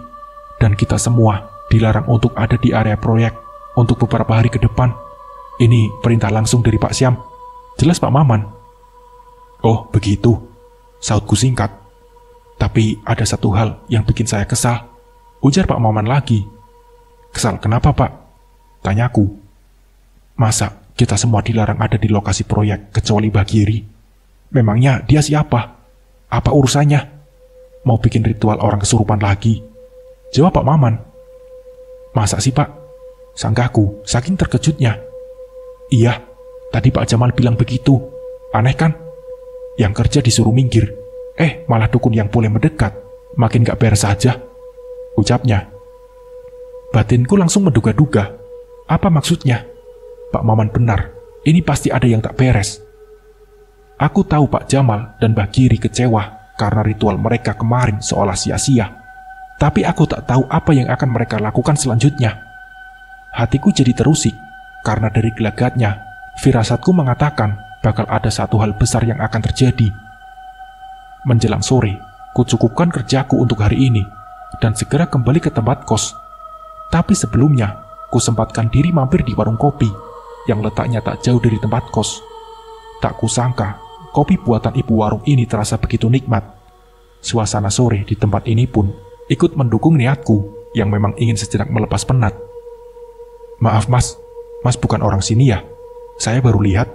dan kita semua dilarang untuk ada di area proyek untuk beberapa hari ke depan. Ini perintah langsung dari Pak Syam, jelas Pak Maman. Oh, begitu, sautku singkat. Tapi ada satu hal yang bikin saya kesal, ujar Pak Maman lagi. Kesal kenapa, Pak? Tanyaku. Masa kita semua dilarang ada di lokasi proyek kecuali Bagiri? Memangnya dia siapa? Apa urusannya? Mau bikin ritual orang kesurupan lagi? Jawab Pak Maman. Masa sih, Pak? Sanggaku saking terkejutnya. Iya, tadi Pak Jamal bilang begitu. Aneh kan? Yang kerja disuruh minggir, malah dukun yang boleh mendekat. Makin gak beres saja, ucapnya. Batinku langsung menduga-duga. Apa maksudnya? Pak Maman benar, ini pasti ada yang tak beres. Aku tahu Pak Jamal dan Mbak Giri kecewa karena ritual mereka kemarin seolah sia-sia. Tapi aku tak tahu apa yang akan mereka lakukan selanjutnya. Hatiku jadi terusik, karena dari gelagatnya, firasatku mengatakan bakal ada satu hal besar yang akan terjadi. Menjelang sore, ku cukupkan kerjaku untuk hari ini, dan segera kembali ke tempat kos. Tapi sebelumnya, ku sempatkan diri mampir di warung kopi, yang letaknya tak jauh dari tempat kos. Tak kusangka, kopi buatan ibu warung ini terasa begitu nikmat. Suasana sore di tempat ini pun ikut mendukung niatku yang memang ingin sejenak melepas penat. "Maaf mas, mas bukan orang sini ya? Saya baru lihat,"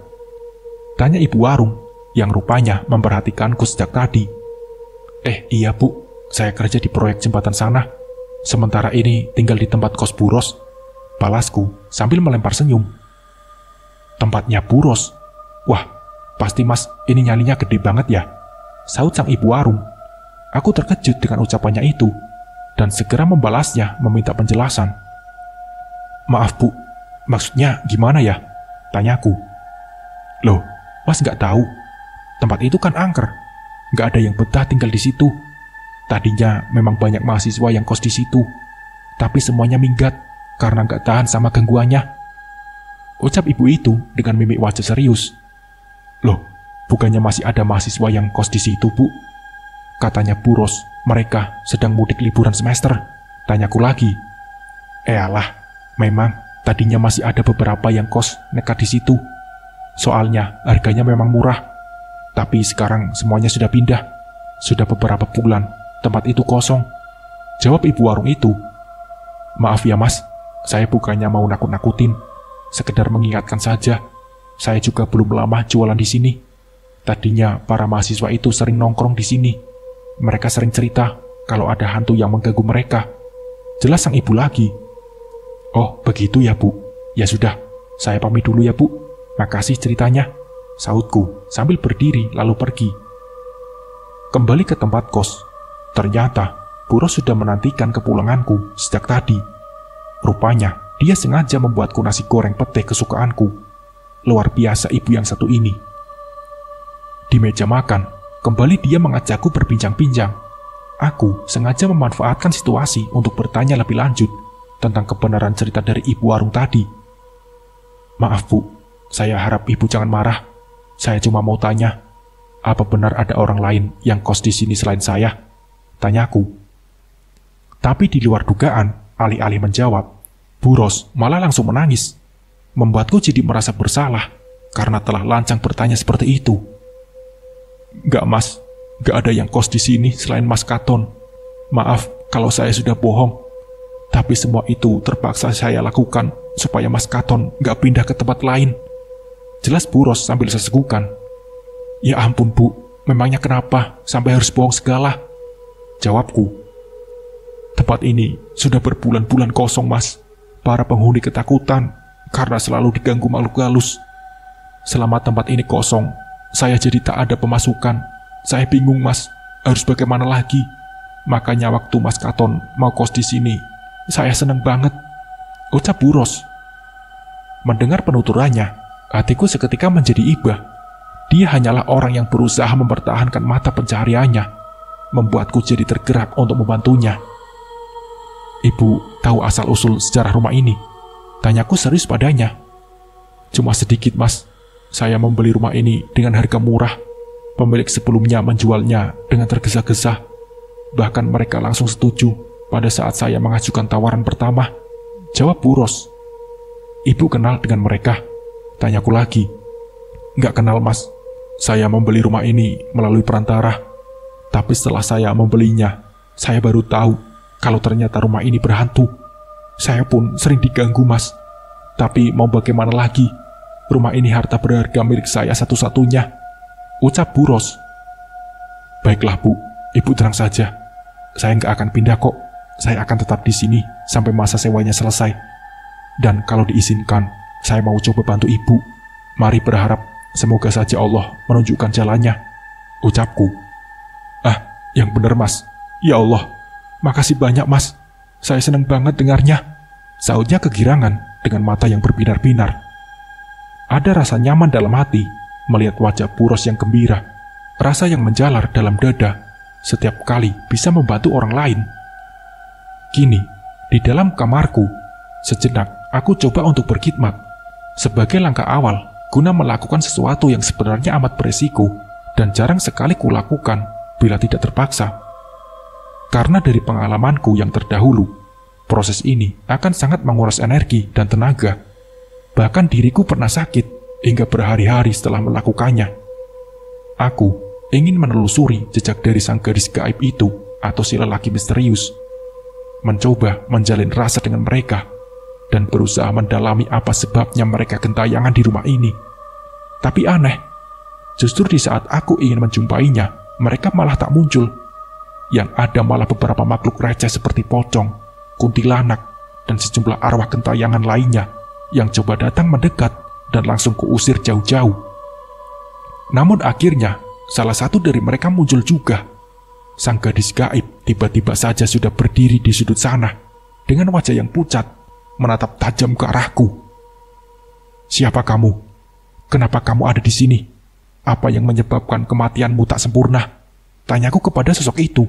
tanya ibu warung yang rupanya memperhatikanku sejak tadi. Iya bu, saya kerja di proyek jembatan sana. Sementara ini tinggal di tempat kos Buros," balasku sambil melempar senyum. "Tempatnya Buros? Wah, pasti mas ini nyalinya gede banget ya," sahut sang ibu warung. Aku terkejut dengan ucapannya itu dan segera membalasnya meminta penjelasan. "Maaf bu, maksudnya gimana ya?" tanyaku. "Loh, mas nggak tahu? Tempat itu kan angker, nggak ada yang betah tinggal di situ. Tadinya memang banyak mahasiswa yang kos di situ, tapi semuanya minggat karena nggak tahan sama gangguannya," ucap ibu itu dengan mimik wajah serius. "Loh, bukannya masih ada mahasiswa yang kos di situ, bu? Katanya Buros, mereka sedang mudik liburan semester," tanyaku lagi. "Alah, memang tadinya masih ada beberapa yang kos nekat di situ. Soalnya harganya memang murah. Tapi sekarang semuanya sudah pindah. Sudah beberapa bulan tempat itu kosong," jawab ibu warung itu. "Maaf ya mas, saya bukannya mau nakut-nakutin, sekedar mengingatkan saja. Saya juga belum lama jualan di sini. Tadinya para mahasiswa itu sering nongkrong di sini. Mereka sering cerita kalau ada hantu yang mengganggu mereka," jelas sang ibu lagi. "Oh, begitu ya bu. Ya sudah, saya pamit dulu ya bu. Makasih ceritanya," sahutku sambil berdiri lalu pergi. Kembali ke tempat kos. Ternyata Buros sudah menantikan kepulanganku sejak tadi. Rupanya dia sengaja membuatku nasi goreng pete kesukaanku. Luar biasa ibu yang satu ini. Di meja makan, kembali dia mengajakku berbincang-bincang. Aku sengaja memanfaatkan situasi untuk bertanya lebih lanjut tentang kebenaran cerita dari ibu warung tadi. "Maaf bu, saya harap ibu jangan marah. Saya cuma mau tanya, apa benar ada orang lain yang kos di sini selain saya?" tanyaku. Tapi di luar dugaan, alih-alih menjawab, Buros malah langsung menangis. Membuatku jadi merasa bersalah karena telah lancang bertanya seperti itu. "Nggak mas, nggak ada yang kos di sini selain Mas Katon. Maaf kalau saya sudah bohong. Tapi semua itu terpaksa saya lakukan supaya Mas Katon nggak pindah ke tempat lain," jelas Buros sambil sesegukan. "Ya ampun bu, memangnya kenapa sampai harus bohong segala?" jawabku. "Tempat ini sudah berbulan-bulan kosong mas. Para penghuni ketakutan karena selalu diganggu makhluk halus. Selama tempat ini kosong, saya jadi tak ada pemasukan. Saya bingung mas, harus bagaimana lagi. Makanya waktu Mas Katon mau kos di sini, saya seneng banget," ucap Buros. Mendengar penuturannya, hatiku seketika menjadi ibah. Dia hanyalah orang yang berusaha mempertahankan mata pencahariannya, membuatku jadi tergerak untuk membantunya. "Ibu tahu asal-usul sejarah rumah ini?" tanyaku serius padanya. "Cuma sedikit mas, saya membeli rumah ini dengan harga murah. Pemilik sebelumnya menjualnya dengan tergesa-gesa. Bahkan mereka langsung setuju pada saat saya mengajukan tawaran pertama," jawab Buros. "Ibu kenal dengan mereka?" tanyaku lagi. "Nggak kenal mas, saya membeli rumah ini melalui perantara. Tapi setelah saya membelinya, saya baru tahu kalau ternyata rumah ini berhantu. Saya pun sering diganggu mas. Tapi mau bagaimana lagi, rumah ini harta berharga milik saya satu-satunya," ucap Buros. "Baiklah bu, ibu tenang saja. Saya nggak akan pindah kok. Saya akan tetap di sini sampai masa sewanya selesai. Dan kalau diizinkan, saya mau coba bantu ibu. Mari berharap semoga saja Allah menunjukkan jalannya," ucapku. "Ah, yang benar mas. Ya Allah, makasih banyak mas. Saya senang banget dengarnya," sahutnya kegirangan dengan mata yang berbinar-binar. Ada rasa nyaman dalam hati melihat wajah Buros yang gembira, rasa yang menjalar dalam dada setiap kali bisa membantu orang lain. Kini, di dalam kamarku, sejenak aku coba untuk berkhidmat sebagai langkah awal guna melakukan sesuatu yang sebenarnya amat beresiko dan jarang sekali kulakukan bila tidak terpaksa. Karena dari pengalamanku yang terdahulu, proses ini akan sangat menguras energi dan tenaga. Bahkan diriku pernah sakit hingga berhari-hari setelah melakukannya. Aku ingin menelusuri jejak dari sang gadis gaib itu atau si lelaki misterius. Mencoba menjalin rasa dengan mereka dan berusaha mendalami apa sebabnya mereka gentayangan di rumah ini. Tapi aneh, justru di saat aku ingin menjumpainya, mereka malah tak muncul. Yang ada malah beberapa makhluk receh seperti pocong, kuntilanak, dan sejumlah arwah gentayangan lainnya yang coba datang mendekat dan langsung kuusir jauh-jauh. Namun akhirnya, salah satu dari mereka muncul juga. Sang gadis gaib tiba-tiba saja sudah berdiri di sudut sana, dengan wajah yang pucat, menatap tajam ke arahku. "Siapa kamu? Kenapa kamu ada di sini? Apa yang menyebabkan kematianmu tak sempurna?" Tanyaku kepada sosok itu.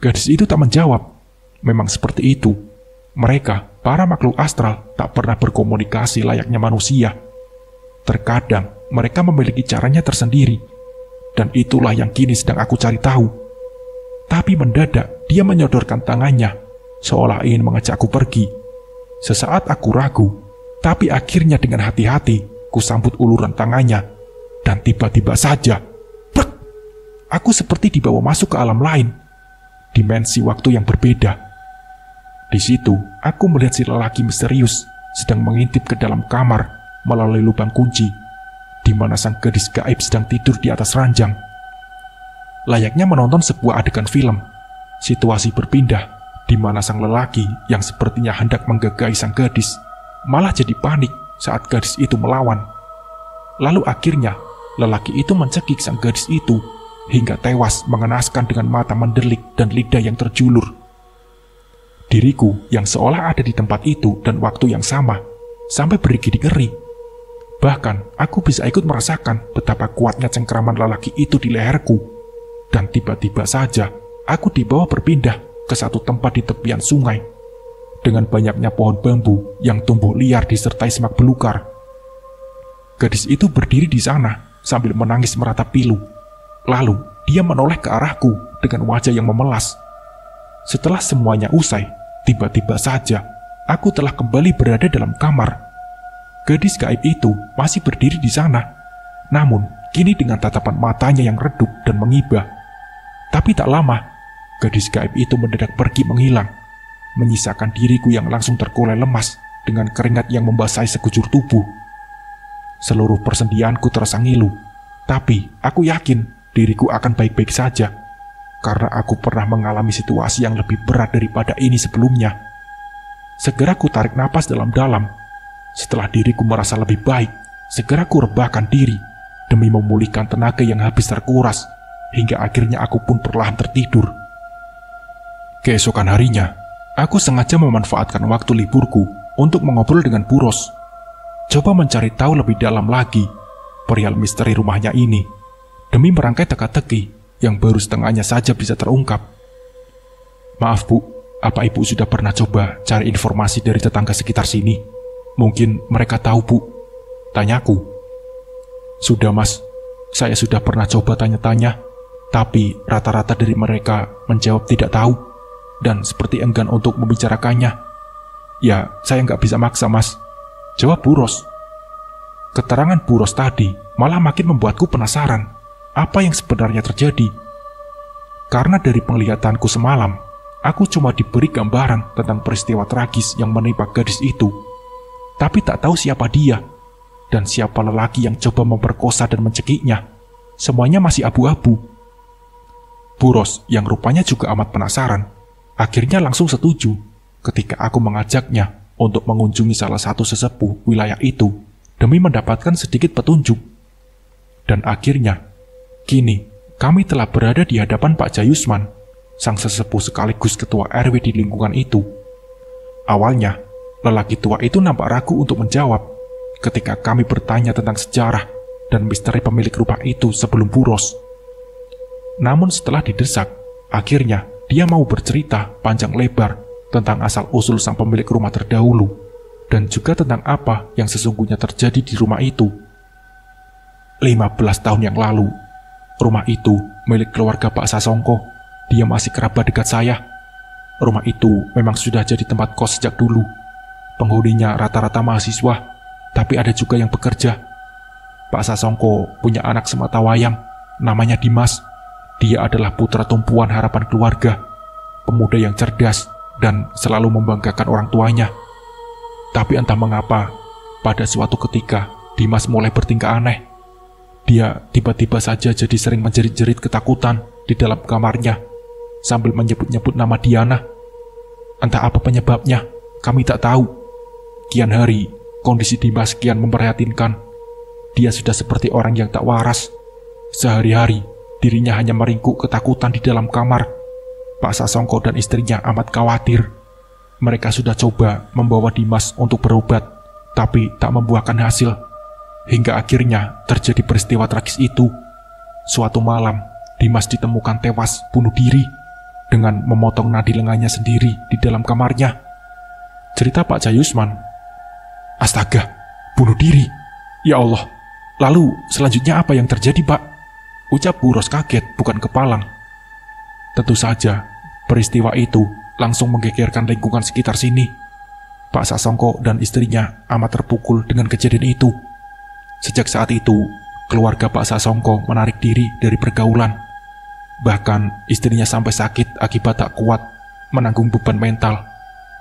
Gadis itu tak menjawab. Memang seperti itu. Mereka, para makhluk astral, tak pernah berkomunikasi layaknya manusia. Terkadang, mereka memiliki caranya tersendiri. Dan itulah yang kini sedang aku cari tahu. Tapi mendadak, dia menyodorkan tangannya, seolah ingin mengajakku pergi. Sesaat aku ragu, tapi akhirnya dengan hati-hati, kusambut uluran tangannya. Dan tiba-tiba saja, brek, aku seperti dibawa masuk ke alam lain. Dimensi waktu yang berbeda. Di situ, aku melihat si lelaki misterius sedang mengintip ke dalam kamar melalui lubang kunci, di mana sang gadis gaib sedang tidur di atas ranjang. Layaknya menonton sebuah adegan film, situasi berpindah, di mana sang lelaki yang sepertinya hendak menggagahi sang gadis, malah jadi panik saat gadis itu melawan. Lalu akhirnya, lelaki itu mencekik sang gadis itu, hingga tewas mengenaskan dengan mata mendelik dan lidah yang terjulur. Diriku yang seolah ada di tempat itu dan waktu yang sama, sampai bergigit ngeri. Bahkan, aku bisa ikut merasakan betapa kuatnya cengkraman lelaki itu di leherku. Dan tiba-tiba saja, aku dibawa berpindah ke satu tempat di tepian sungai, dengan banyaknya pohon bambu yang tumbuh liar disertai semak belukar. Gadis itu berdiri di sana sambil menangis meratap pilu. Lalu, dia menoleh ke arahku dengan wajah yang memelas. Setelah semuanya usai, tiba-tiba saja, aku telah kembali berada dalam kamar. Gadis gaib itu masih berdiri di sana, namun kini dengan tatapan matanya yang redup dan mengibah. Tapi tak lama, gadis gaib itu mendadak pergi menghilang, menyisakan diriku yang langsung terkulai lemas dengan keringat yang membasahi sekujur tubuh. Seluruh persendianku terasa ngilu, tapi aku yakin diriku akan baik-baik saja, karena aku pernah mengalami situasi yang lebih berat daripada ini sebelumnya. Segera ku tarik napas dalam-dalam. Setelah diriku merasa lebih baik, segera ku rebahkan diri demi memulihkan tenaga yang habis terkuras, hingga akhirnya aku pun perlahan tertidur. Keesokan harinya, aku sengaja memanfaatkan waktu liburku untuk mengobrol dengan Buros. Coba mencari tahu lebih dalam lagi perihal misteri rumahnya ini, demi merangkai teka-teki yang baru setengahnya saja bisa terungkap. "Maaf Bu, apa Ibu sudah pernah coba cari informasi dari tetangga sekitar sini? Mungkin mereka tahu Bu," tanyaku. "Sudah Mas, saya sudah pernah coba tanya-tanya, tapi rata-rata dari mereka menjawab tidak tahu, dan seperti enggan untuk membicarakannya. Ya, saya nggak bisa maksa Mas," jawab Buros. Keterangan Buros tadi malah makin membuatku penasaran apa yang sebenarnya terjadi. Karena dari penglihatanku semalam, aku cuma diberi gambaran tentang peristiwa tragis yang menimpa gadis itu, tapi tak tahu siapa dia dan siapa lelaki yang coba memperkosa dan mencekiknya. Semuanya masih abu-abu. Buros yang rupanya juga amat penasaran, akhirnya langsung setuju ketika aku mengajaknya untuk mengunjungi salah satu sesepuh wilayah itu demi mendapatkan sedikit petunjuk. Dan akhirnya, kini kami telah berada di hadapan Pak Jayusman, sang sesepuh sekaligus ketua RW di lingkungan itu. Awalnya, lelaki tua itu nampak ragu untuk menjawab ketika kami bertanya tentang sejarah dan misteri pemilik rumah itu sebelum Buros. Namun setelah didesak, akhirnya dia mau bercerita panjang lebar tentang asal-usul sang pemilik rumah terdahulu, dan juga tentang apa yang sesungguhnya terjadi di rumah itu. 15 tahun yang lalu, rumah itu milik keluarga Pak Sasongko. Dia masih kerabat dekat saya. Rumah itu memang sudah jadi tempat kos sejak dulu. Penghuninya rata-rata mahasiswa, tapi ada juga yang bekerja. Pak Sasongko punya anak sematawayang, namanya Dimas. Dia adalah putra tumpuan harapan keluarga, pemuda yang cerdas dan selalu membanggakan orang tuanya. Tapi entah mengapa, pada suatu ketika Dimas mulai bertingkah aneh. Dia tiba-tiba saja jadi sering menjerit-jerit ketakutan di dalam kamarnya sambil menyebut-nyebut nama Diana. Entah apa penyebabnya, kami tak tahu. Kian hari, kondisi Dimas kian memprihatinkan. Dia sudah seperti orang yang tak waras. Sehari-hari, dirinya hanya meringkuk ketakutan di dalam kamar. Pak Sasongko dan istrinya amat khawatir. Mereka sudah coba membawa Dimas untuk berobat, tapi tak membuahkan hasil. Hingga akhirnya terjadi peristiwa tragis itu. Suatu malam, Dimas ditemukan tewas bunuh diri dengan memotong nadi lengannya sendiri di dalam kamarnya. Cerita Pak Jayusman. Astaga, bunuh diri. Ya Allah, lalu selanjutnya apa yang terjadi, Pak? Ucap Buros kaget bukan kepalang. Tentu saja, peristiwa itu langsung menggegerkan lingkungan sekitar sini. Pak Sasongko dan istrinya amat terpukul dengan kejadian itu. Sejak saat itu, keluarga Pak Sasongko menarik diri dari pergaulan. Bahkan istrinya sampai sakit akibat tak kuat menanggung beban mental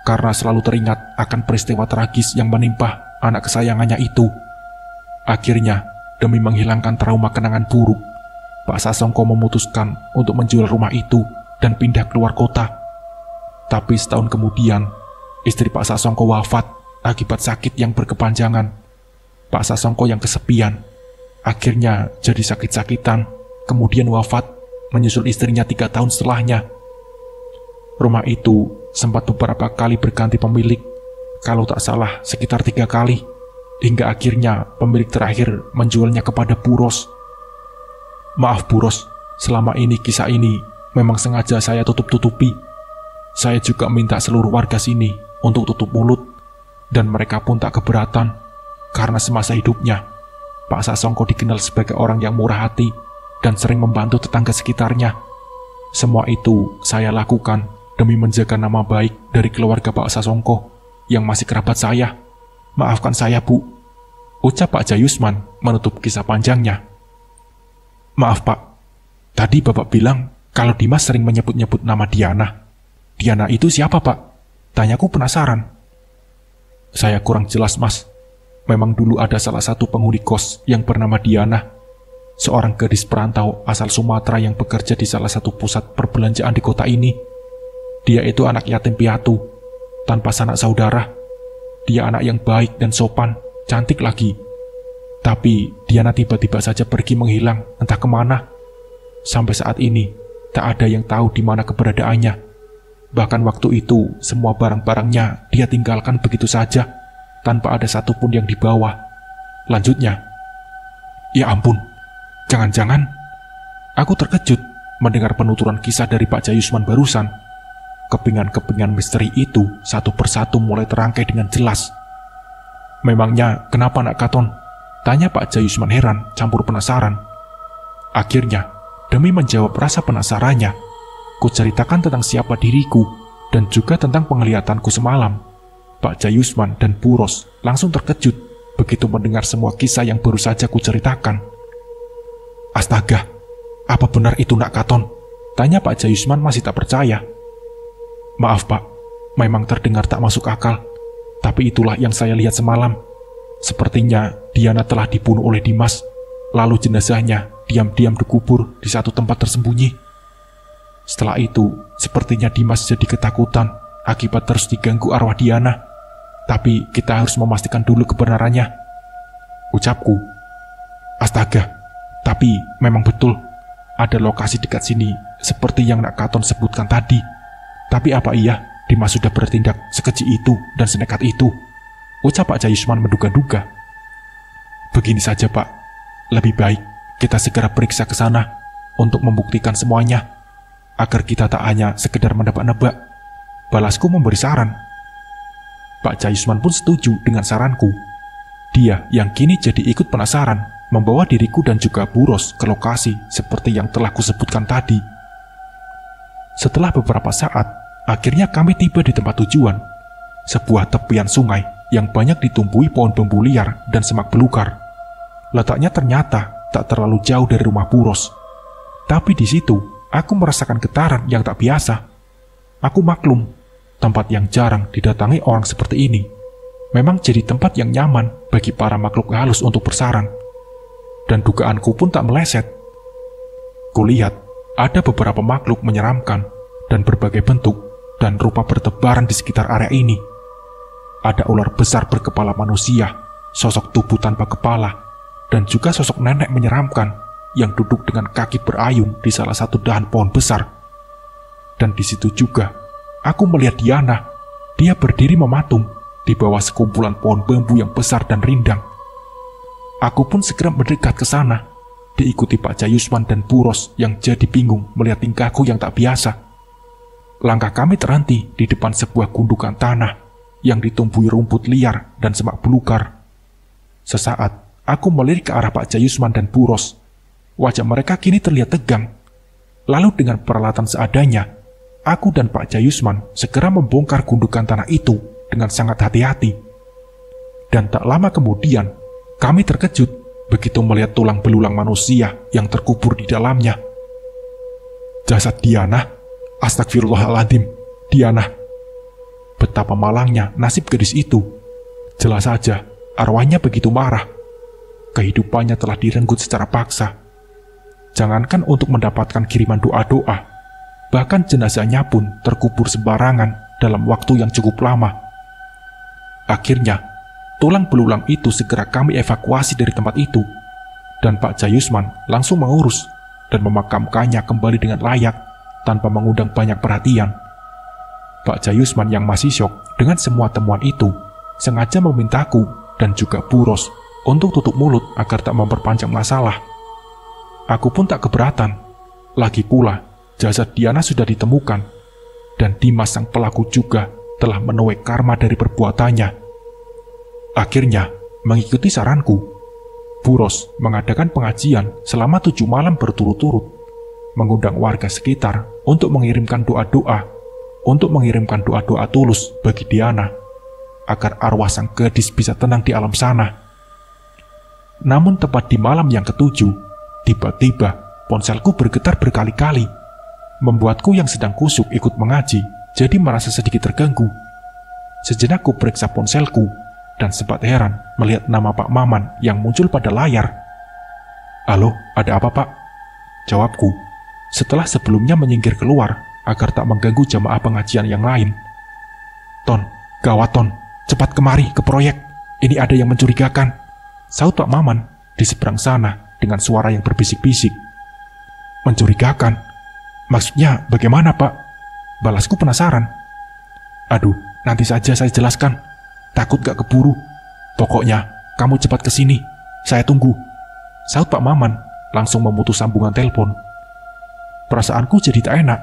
karena selalu teringat akan peristiwa tragis yang menimpa anak kesayangannya itu. Akhirnya, demi menghilangkan trauma kenangan buruk, Pak Sasongko memutuskan untuk menjual rumah itu dan pindah keluar kota. Tapi setahun kemudian, istri Pak Sasongko wafat akibat sakit yang berkepanjangan. Pak Sasongko yang kesepian, akhirnya jadi sakit-sakitan, kemudian wafat, menyusul istrinya 3 tahun setelahnya. Rumah itu sempat beberapa kali berganti pemilik, kalau tak salah sekitar 3 kali, hingga akhirnya pemilik terakhir menjualnya kepada Buros. Maaf Buros, selama ini kisah ini memang sengaja saya tutup-tutupi. Saya juga minta seluruh warga sini untuk tutup mulut, dan mereka pun tak keberatan. Karena semasa hidupnya, Pak Sasongko dikenal sebagai orang yang murah hati dan sering membantu tetangga sekitarnya. Semua itu saya lakukan demi menjaga nama baik dari keluarga Pak Sasongko yang masih kerabat saya. Maafkan saya, Bu, ucap Pak Jayusman menutup kisah panjangnya. Maaf Pak, tadi Bapak bilang kalau Dimas sering menyebut-nyebut nama Diana. Diana itu siapa Pak? Tanyaku penasaran. Saya kurang jelas Mas. Memang dulu ada salah satu penghuni kos yang bernama Diana, seorang gadis perantau asal Sumatera yang bekerja di salah satu pusat perbelanjaan di kota ini. Dia itu anak yatim piatu, tanpa sanak saudara. Dia anak yang baik dan sopan, cantik lagi. Tapi Diana tiba-tiba saja pergi menghilang entah kemana. Sampai saat ini, tak ada yang tahu di mana keberadaannya. Bahkan waktu itu, semua barang-barangnya dia tinggalkan begitu saja, tanpa ada satupun yang dibawa. Lanjutnya, ya ampun, jangan-jangan. Aku terkejut mendengar penuturan kisah dari Pak Jayusman barusan. Kepingan-kepingan misteri itu satu persatu mulai terangkai dengan jelas. Memangnya kenapa Nak Katon? Tanya Pak Jayusman heran campur penasaran. Akhirnya, demi menjawab rasa penasarannya, ku ceritakan tentang siapa diriku dan juga tentang penglihatanku semalam. Pak Jayusman dan Buros langsung terkejut begitu mendengar semua kisah yang baru saja kuceritakan. Astaga, apa benar itu Nak Katon? Tanya Pak Jayusman masih tak percaya. Maaf Pak, memang terdengar tak masuk akal, tapi itulah yang saya lihat semalam. Sepertinya Diana telah dibunuh oleh Dimas, lalu jenazahnya diam-diam dikubur di satu tempat tersembunyi. Setelah itu, sepertinya Dimas jadi ketakutan akibat terus diganggu arwah Diana. Tapi kita harus memastikan dulu kebenarannya, ucapku. Astaga, tapi memang betul ada lokasi dekat sini seperti yang Nak Katon sebutkan tadi. Tapi apa iya Dimas sudah bertindak sekeji itu dan senekat itu? Ucap Pak Jayusman menduga-duga. Begini saja Pak, lebih baik kita segera periksa ke sana untuk membuktikan semuanya, agar kita tak hanya sekedar menebak-nebak. Balasku memberi saran. Pak Jayusman pun setuju dengan saranku. Dia yang kini jadi ikut penasaran membawa diriku dan juga Buros ke lokasi seperti yang telah kusebutkan tadi. Setelah beberapa saat, akhirnya kami tiba di tempat tujuan, sebuah tepian sungai yang banyak ditumbuhi pohon bambu liar dan semak belukar. Letaknya ternyata tak terlalu jauh dari rumah Buros. Tapi di situ, aku merasakan getaran yang tak biasa. Aku maklum, tempat yang jarang didatangi orang seperti ini memang jadi tempat yang nyaman bagi para makhluk halus untuk bersarang. Dan dugaanku pun tak meleset. Kulihat ada beberapa makhluk menyeramkan dan berbagai bentuk dan rupa bertebaran di sekitar area ini. Ada ular besar berkepala manusia, sosok tubuh tanpa kepala, dan juga sosok nenek menyeramkan yang duduk dengan kaki berayun di salah satu dahan pohon besar. Dan di situ juga, aku melihat Diana. Dia berdiri mematung di bawah sekumpulan pohon bambu yang besar dan rindang. Aku pun segera mendekat ke sana, diikuti Pak Jayusman dan Buros yang jadi bingung melihat tingkahku yang tak biasa. Langkah kami terhenti di depan sebuah gundukan tanah yang ditumbuhi rumput liar dan semak belukar. Sesaat, aku melirik ke arah Pak Jayusman dan Buros. Wajah mereka kini terlihat tegang. Lalu dengan peralatan seadanya, aku dan Pak Jayusman segera membongkar gundukan tanah itu dengan sangat hati-hati. Dan tak lama kemudian, kami terkejut begitu melihat tulang belulang manusia yang terkubur di dalamnya. Jasad Diana. Astagfirullahaladzim, Diana. Betapa malangnya nasib gadis itu. Jelas saja, arwahnya begitu marah. Kehidupannya telah direnggut secara paksa. Jangankan untuk mendapatkan kiriman doa-doa, bahkan jenazahnya pun terkubur sembarangan dalam waktu yang cukup lama. Akhirnya, tulang belulang itu segera kami evakuasi dari tempat itu, dan Pak Jayusman langsung mengurus dan memakamkannya kembali dengan layak tanpa mengundang banyak perhatian. Pak Jayusman yang masih syok dengan semua temuan itu sengaja memintaku dan juga Buros untuk tutup mulut agar tak memperpanjang masalah. Aku pun tak keberatan. Lagi pula, jasad Diana sudah ditemukan, dan Dimas sang pelaku juga telah menuai karma dari perbuatannya. Akhirnya, mengikuti saranku, Buros mengadakan pengajian selama 7 malam berturut-turut, mengundang warga sekitar untuk mengirimkan doa-doa tulus bagi Diana, agar arwah sang gadis bisa tenang di alam sana. Namun tepat di malam yang ke-7, tiba-tiba ponselku bergetar berkali-kali, membuatku yang sedang kusuk ikut mengaji jadi merasa sedikit terganggu. Sejenak ku periksa ponselku dan sempat heran melihat nama Pak Maman yang muncul pada layar. "Halo, ada apa Pak?" jawabku, setelah sebelumnya menyingkir keluar agar tak mengganggu jamaah pengajian yang lain. "Ton, gawat Ton, cepat kemari ke proyek, ini ada yang mencurigakan," saut Pak Maman di seberang sana dengan suara yang berbisik-bisik. "Mencurigakan? Maksudnya bagaimana Pak?" balasku penasaran. "Aduh, nanti saja saya jelaskan, takut gak keburu. Pokoknya kamu cepat ke sini, saya tunggu," saut Pak Maman langsung memutus sambungan telepon. Perasaanku jadi tak enak.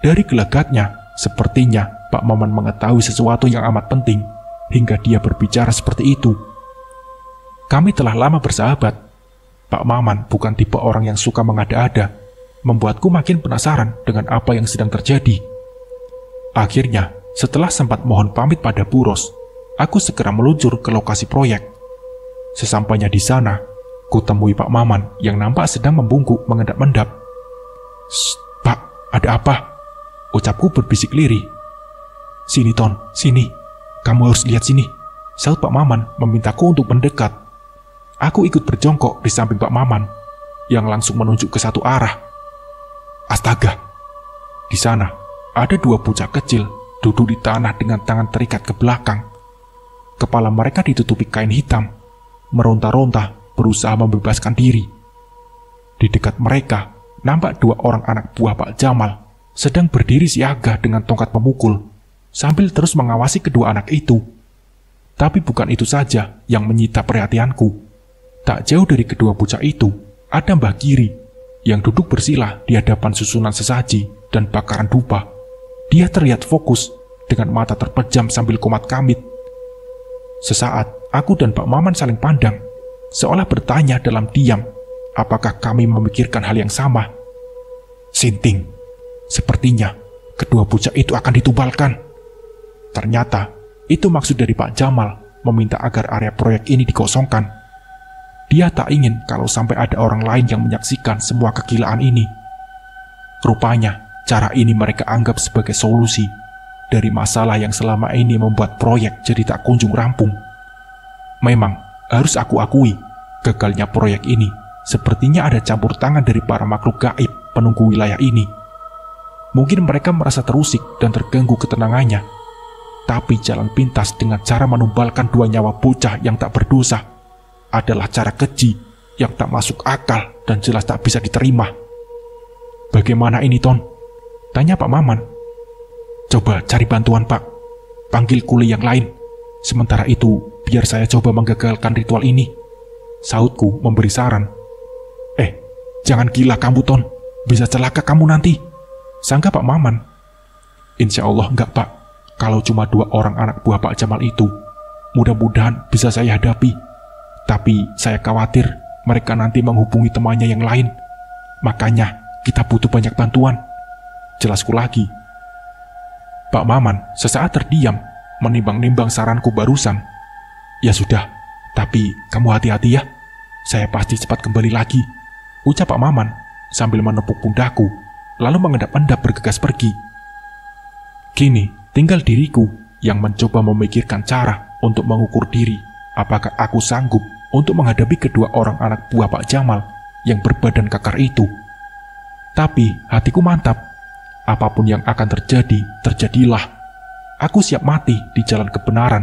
Dari gelagatnya, sepertinya Pak Maman mengetahui sesuatu yang amat penting hingga dia berbicara seperti itu. Kami telah lama bersahabat. Pak Maman bukan tipe orang yang suka mengada-ada, membuatku makin penasaran dengan apa yang sedang terjadi. Akhirnya, setelah sempat mohon pamit pada Buros, aku segera meluncur ke lokasi proyek. Sesampainya di sana, kutemui Pak Maman yang nampak sedang membungkuk mengendap-endap. "Pak, ada apa?" ucapku berbisik lirih. "Sini Ton, sini. Kamu harus lihat sini," saut Pak Maman memintaku untuk mendekat. Aku ikut berjongkok di samping Pak Maman yang langsung menunjuk ke satu arah. Astaga! Di sana ada 2 bocah kecil duduk di tanah dengan tangan terikat ke belakang. Kepala mereka ditutupi kain hitam, meronta-ronta berusaha membebaskan diri. Di dekat mereka nampak 2 orang anak buah Pak Jamal sedang berdiri siaga dengan tongkat pemukul sambil terus mengawasi kedua anak itu. Tapi bukan itu saja yang menyita perhatianku. Tak jauh dari kedua bocah itu ada Mbah Giri yang duduk bersila di hadapan susunan sesaji dan bakaran dupa. Dia terlihat fokus dengan mata terpejam sambil komat kamit. Sesaat aku dan Pak Maman saling pandang, seolah bertanya dalam diam apakah kami memikirkan hal yang sama. Sinting, sepertinya kedua bocah itu akan ditubalkan. Ternyata itu maksud dari Pak Jamal meminta agar area proyek ini dikosongkan. Dia tak ingin kalau sampai ada orang lain yang menyaksikan semua kegilaan ini. Rupanya, cara ini mereka anggap sebagai solusi dari masalah yang selama ini membuat proyek jadi tak kunjung rampung. Memang, harus aku akui, gagalnya proyek ini sepertinya ada campur tangan dari para makhluk gaib penunggu wilayah ini. Mungkin mereka merasa terusik dan terganggu ketenangannya, tapi jalan pintas dengan cara menumbalkan 2 nyawa bocah yang tak berdosa adalah cara keji yang tak masuk akal dan jelas tak bisa diterima. Bagaimana ini, Ton? Tanya Pak Maman. Coba cari bantuan, Pak. Panggil kuli yang lain. Sementara itu, biar saya coba menggagalkan ritual ini. Sahutku memberi saran. Jangan gila kamu, Ton. Bisa celaka kamu nanti. Sangka Pak Maman. Insya Allah enggak, Pak. Kalau cuma 2 orang anak buah Pak Jamal itu, mudah-mudahan bisa saya hadapi. Tapi saya khawatir mereka nanti menghubungi temannya yang lain. Makanya kita butuh banyak bantuan. Jelasku lagi. Pak Maman sesaat terdiam, menimbang-nimbang saranku barusan. Ya sudah, tapi kamu hati-hati ya. Saya pasti cepat kembali lagi, ucap Pak Maman sambil menepuk pundakku, lalu mengendap-endap bergegas pergi. Kini tinggal diriku yang mencoba memikirkan cara untuk mengukur diri apakah aku sanggup untuk menghadapi kedua orang anak buah Pak Jamal yang berbadan kekar itu. Tapi hatiku mantap. Apapun yang akan terjadi, terjadilah. Aku siap mati di jalan kebenaran,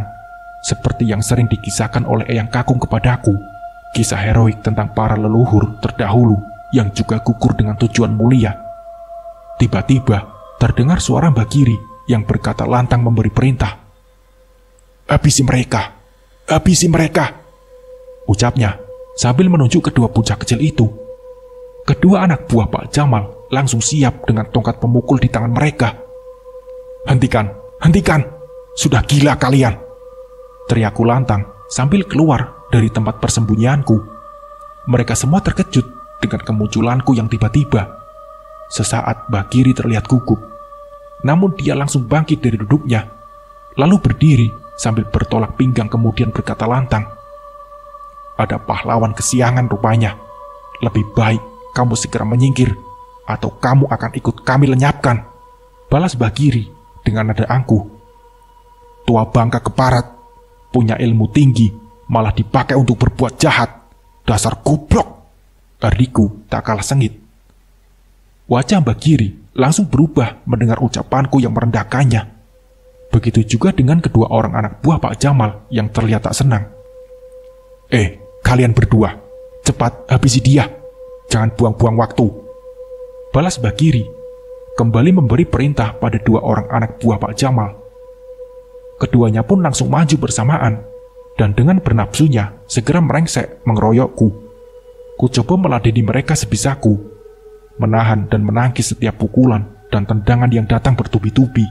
seperti yang sering dikisahkan oleh Eyang Kakung kepadaku. Kisah heroik tentang para leluhur terdahulu yang juga gugur dengan tujuan mulia. Tiba-tiba terdengar suara Mbak Giri yang berkata lantang memberi perintah. Habisi mereka! Habisi mereka! Ucapnya sambil menunjuk kedua bocah kecil itu. Kedua anak buah Pak Jamal langsung siap dengan tongkat pemukul di tangan mereka. Hentikan! Hentikan! Sudah gila kalian! Teriakku lantang sambil keluar dari tempat persembunyianku. Mereka semua terkejut dengan kemunculanku yang tiba-tiba. Sesaat Mbak Giri terlihat gugup. Namun dia langsung bangkit dari duduknya, lalu berdiri sambil bertolak pinggang kemudian berkata lantang. Ada pahlawan kesiangan rupanya. Lebih baik kamu segera menyingkir, atau kamu akan ikut kami lenyapkan, balas Mbak Giri dengan nada angkuh. Tua bangka keparat, punya ilmu tinggi, malah dipakai untuk berbuat jahat. Dasar goblok! Ardiku tak kalah sengit. Wajah Mbak Giri langsung berubah mendengar ucapanku yang merendahkannya. Begitu juga dengan kedua orang anak buah Pak Jamal yang terlihat tak senang. Kalian berdua, cepat habisi dia. Jangan buang-buang waktu, balas Mbak Giri, kembali memberi perintah pada 2 orang anak buah Pak Jamal. Keduanya pun langsung maju bersamaan, dan dengan bernapsunya segera merengsek mengeroyokku. Ku coba meladeni mereka sebisaku, menahan dan menangkis setiap pukulan dan tendangan yang datang bertubi-tubi.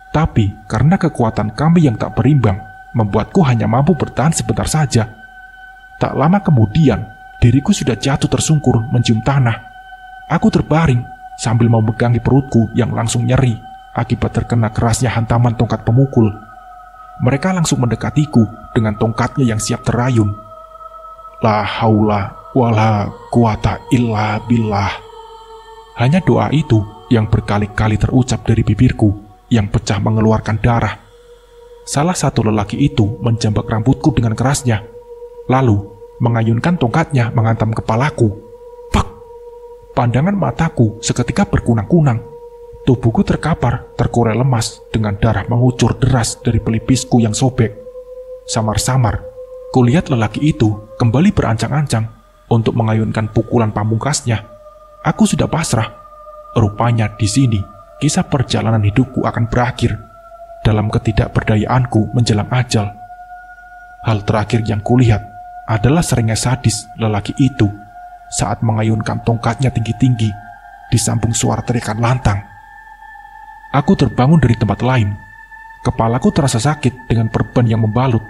Tapi karena kekuatan kami yang tak berimbang, membuatku hanya mampu bertahan sebentar saja. Tak lama kemudian, diriku sudah jatuh tersungkur mencium tanah. Aku terbaring sambil memegangi perutku yang langsung nyeri akibat terkena kerasnya hantaman tongkat pemukul. Mereka langsung mendekatiku dengan tongkatnya yang siap terayun. La haula wala quwata illa billah. Hanya doa itu yang berkali-kali terucap dari bibirku yang pecah mengeluarkan darah. Salah satu lelaki itu menjambak rambutku dengan kerasnya, lalu mengayunkan tongkatnya menghantam kepalaku. Pak! Pandangan mataku seketika berkunang-kunang. Tubuhku terkapar, terkorek lemas dengan darah mengucur deras dari pelipisku yang sobek. Samar-samar, kulihat lelaki itu kembali berancang-ancang untuk mengayunkan pukulan pamungkasnya. Aku sudah pasrah. Rupanya di sini kisah perjalanan hidupku akan berakhir dalam ketidakberdayaanku menjelang ajal. Hal terakhir yang kulihat adalah seringnya sadis lelaki itu saat mengayunkan tongkatnya tinggi-tinggi disambung suara teriakan lantang. Aku terbangun dari tempat lain. Kepalaku terasa sakit dengan perban yang membalut.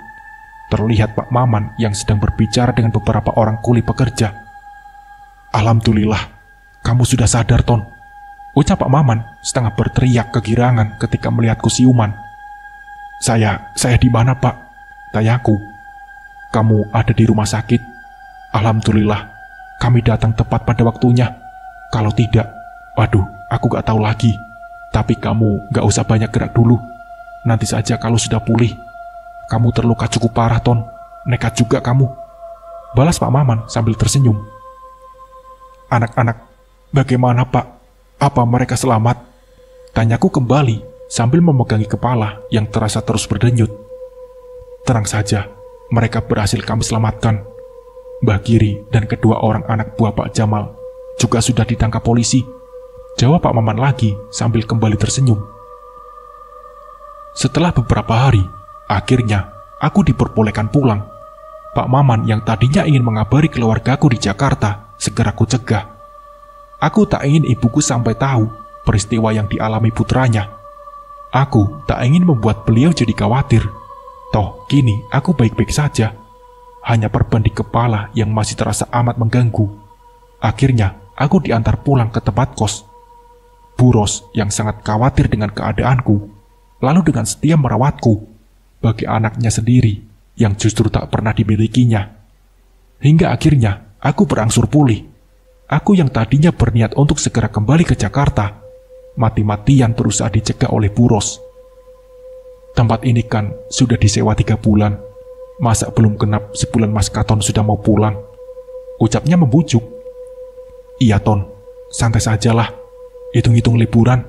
Terlihat Pak Maman yang sedang berbicara dengan beberapa orang kuli pekerja. Alhamdulillah, kamu sudah sadar, Ton, ucap Pak Maman setengah berteriak kegirangan ketika melihatku siuman. Saya di mana, Pak? Tanyaku. Kamu ada di rumah sakit. Alhamdulillah, kami datang tepat pada waktunya. Kalau tidak, waduh, aku gak tahu lagi. Tapi kamu gak usah banyak gerak dulu. Nanti saja kalau sudah pulih. Kamu terluka cukup parah, Ton. Nekat juga kamu. Balas Pak Maman sambil tersenyum. Anak-anak, bagaimana Pak? Apa mereka selamat? Tanyaku kembali sambil memegangi kepala yang terasa terus berdenyut. Tenang saja, mereka berhasil kami selamatkan. Mbah Giri dan kedua orang anak buah Pak Jamal juga sudah ditangkap polisi. Jawab Pak Maman lagi sambil kembali tersenyum. Setelah beberapa hari, akhirnya aku diperbolehkan pulang. Pak Maman yang tadinya ingin mengabari keluargaku di Jakarta segera ku cegah. Aku tak ingin ibuku sampai tahu peristiwa yang dialami putranya. Aku tak ingin membuat beliau jadi khawatir. Toh kini aku baik-baik saja. Hanya perban di kepala yang masih terasa amat mengganggu. Akhirnya aku diantar pulang ke tempat kos. Bu Ros yang sangat khawatir dengan keadaanku, lalu dengan setia merawatku bagi anaknya sendiri yang justru tak pernah dimilikinya. Hingga akhirnya aku berangsur pulih. Aku yang tadinya berniat untuk segera kembali ke Jakarta, mati-matian berusaha dicegah oleh Bu Ros. Tempat ini kan sudah disewa 3 bulan. Masa belum genap sebulan Mas Katon sudah mau pulang? Ucapnya membujuk. Iya Ton, santai sajalah. Hitung-hitung liburan.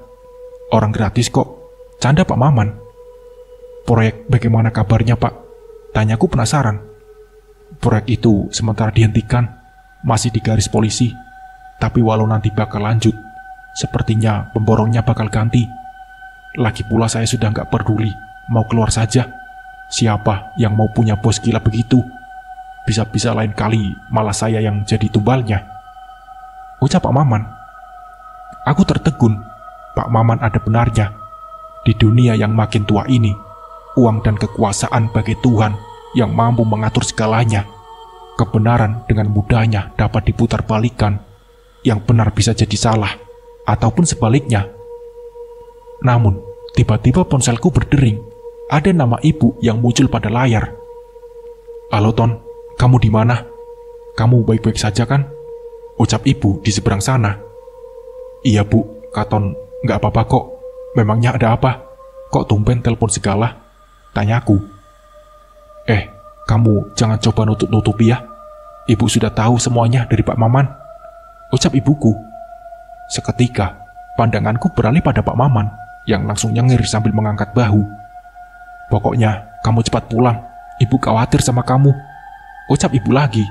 Orang gratis kok. Canda Pak Maman. Proyek bagaimana kabarnya Pak? Tanyaku penasaran. Proyek itu sementara dihentikan. Masih di garis polisi. Tapi walau nanti bakal lanjut, sepertinya pemborongnya bakal ganti. Lagi pula saya sudah nggak peduli. Mau keluar saja. Siapa yang mau punya bos gila begitu? Bisa-bisa lain kali malah saya yang jadi tumbalnya. Ucap Pak Maman. Aku tertegun. Pak Maman ada benarnya. Di dunia yang makin tua ini, uang dan kekuasaan bagi Tuhan yang mampu mengatur segalanya. Kebenaran dengan mudahnya dapat diputar balikan. Yang benar bisa jadi salah, ataupun sebaliknya. Namun, tiba-tiba ponselku berdering. Ada nama ibu yang muncul pada layar. Halo Ton, kamu di mana? Kamu baik-baik saja kan? Ucap ibu di seberang sana. Iya Bu, Katon nggak apa-apa kok. Memangnya ada apa? Kok tumben telepon segala? Tanyaku. Kamu jangan coba nutup-nutupi ya. Ibu sudah tahu semuanya dari Pak Maman. Ucap ibuku. Seketika, pandanganku beralih pada Pak Maman yang langsung nyengir sambil mengangkat bahu. Pokoknya, kamu cepat pulang. Ibu khawatir sama kamu. Ucap ibu lagi.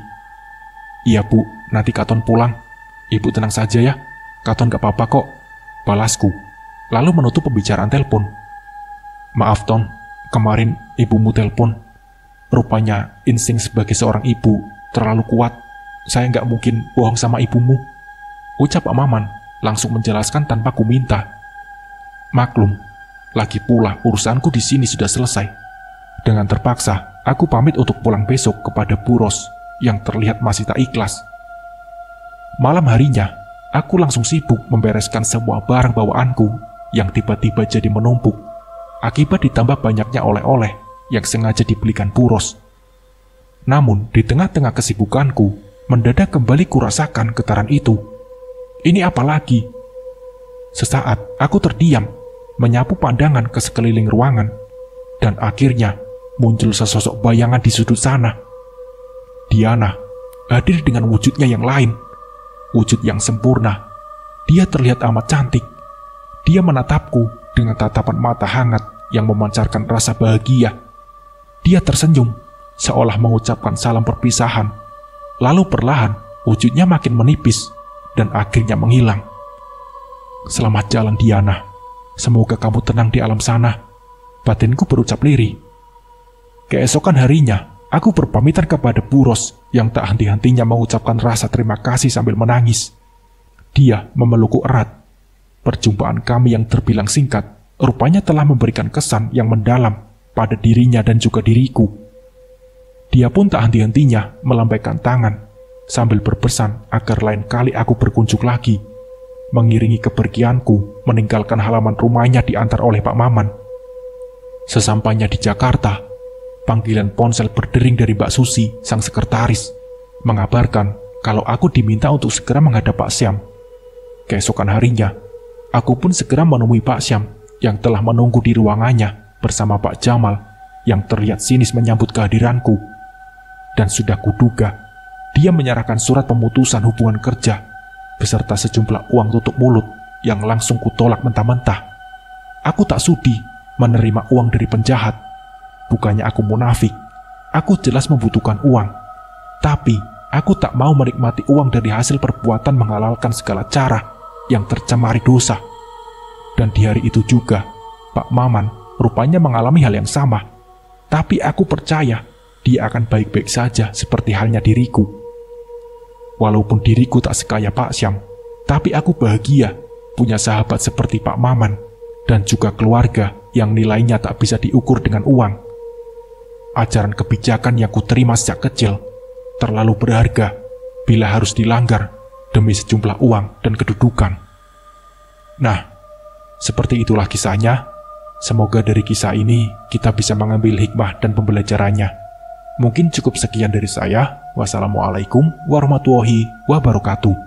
Iya Bu, nanti Katon pulang. Ibu tenang saja ya. Katon gak apa-apa kok. Balasku. Lalu menutup pembicaraan telepon. Maaf Ton, kemarin ibumu telepon. Rupanya insting sebagai seorang ibu terlalu kuat. Saya gak mungkin bohong sama ibumu. Ucap Pak Maman langsung menjelaskan tanpa ku minta. Maklum. Lagi pula urusanku di sini sudah selesai. Dengan terpaksa, aku pamit untuk pulang besok kepada Bu Ros yang terlihat masih tak ikhlas. Malam harinya, aku langsung sibuk membereskan semua barang bawaanku yang tiba-tiba jadi menumpuk akibat ditambah banyaknya oleh-oleh yang sengaja dibelikan Bu Ros. Namun, di tengah-tengah kesibukanku, mendadak kembali kurasakan getaran itu. Ini apa lagi? Sesaat, aku terdiam, menyapu pandangan ke sekeliling ruangan, dan akhirnya muncul sesosok bayangan di sudut sana. Diana hadir dengan wujudnya yang lain, wujud yang sempurna. Dia terlihat amat cantik. Dia menatapku dengan tatapan mata hangat yang memancarkan rasa bahagia. Dia tersenyum, seolah mengucapkan salam perpisahan. Lalu perlahan, wujudnya makin menipis, dan akhirnya menghilang. Selamat jalan Diana. Semoga kamu tenang di alam sana. Batinku berucap lirih. Keesokan harinya, aku berpamitan kepada Bu Ros yang tak henti-hentinya mengucapkan rasa terima kasih sambil menangis. Dia memelukku erat. Perjumpaan kami yang terbilang singkat, rupanya telah memberikan kesan yang mendalam pada dirinya dan juga diriku. Dia pun tak henti-hentinya melambaikan tangan sambil berpesan agar lain kali aku berkunjung lagi. Mengiringi kepergianku, meninggalkan halaman rumahnya diantar oleh Pak Maman. Sesampainya di Jakarta, panggilan ponsel berdering dari Mbak Susi, sang sekretaris. mengabarkan kalau aku diminta untuk segera menghadap Pak Syam. Keesokan harinya, aku pun segera menemui Pak Syam yang telah menunggu di ruangannya bersama Pak Jamal yang terlihat sinis menyambut kehadiranku. Dan sudah kuduga, dia menyerahkan surat pemutusan hubungan kerja beserta sejumlah uang tutup mulut yang langsung kutolak mentah-mentah. Aku tak sudi menerima uang dari penjahat. Bukannya aku munafik, aku jelas membutuhkan uang. Tapi aku tak mau menikmati uang dari hasil perbuatan menghalalkan segala cara yang tercemari dosa. Dan di hari itu juga, Pak Maman rupanya mengalami hal yang sama. Tapi aku percaya dia akan baik-baik saja seperti halnya diriku. Walaupun diriku tak sekaya Pak Syam, tapi aku bahagia punya sahabat seperti Pak Maman dan juga keluarga yang nilainya tak bisa diukur dengan uang. Ajaran kebijakan yang kuterima sejak kecil terlalu berharga bila harus dilanggar demi sejumlah uang dan kedudukan. Nah, seperti itulah kisahnya. Semoga dari kisah ini kita bisa mengambil hikmah dan pembelajarannya. Mungkin cukup sekian dari saya. Wassalamualaikum warahmatullahi wabarakatuh.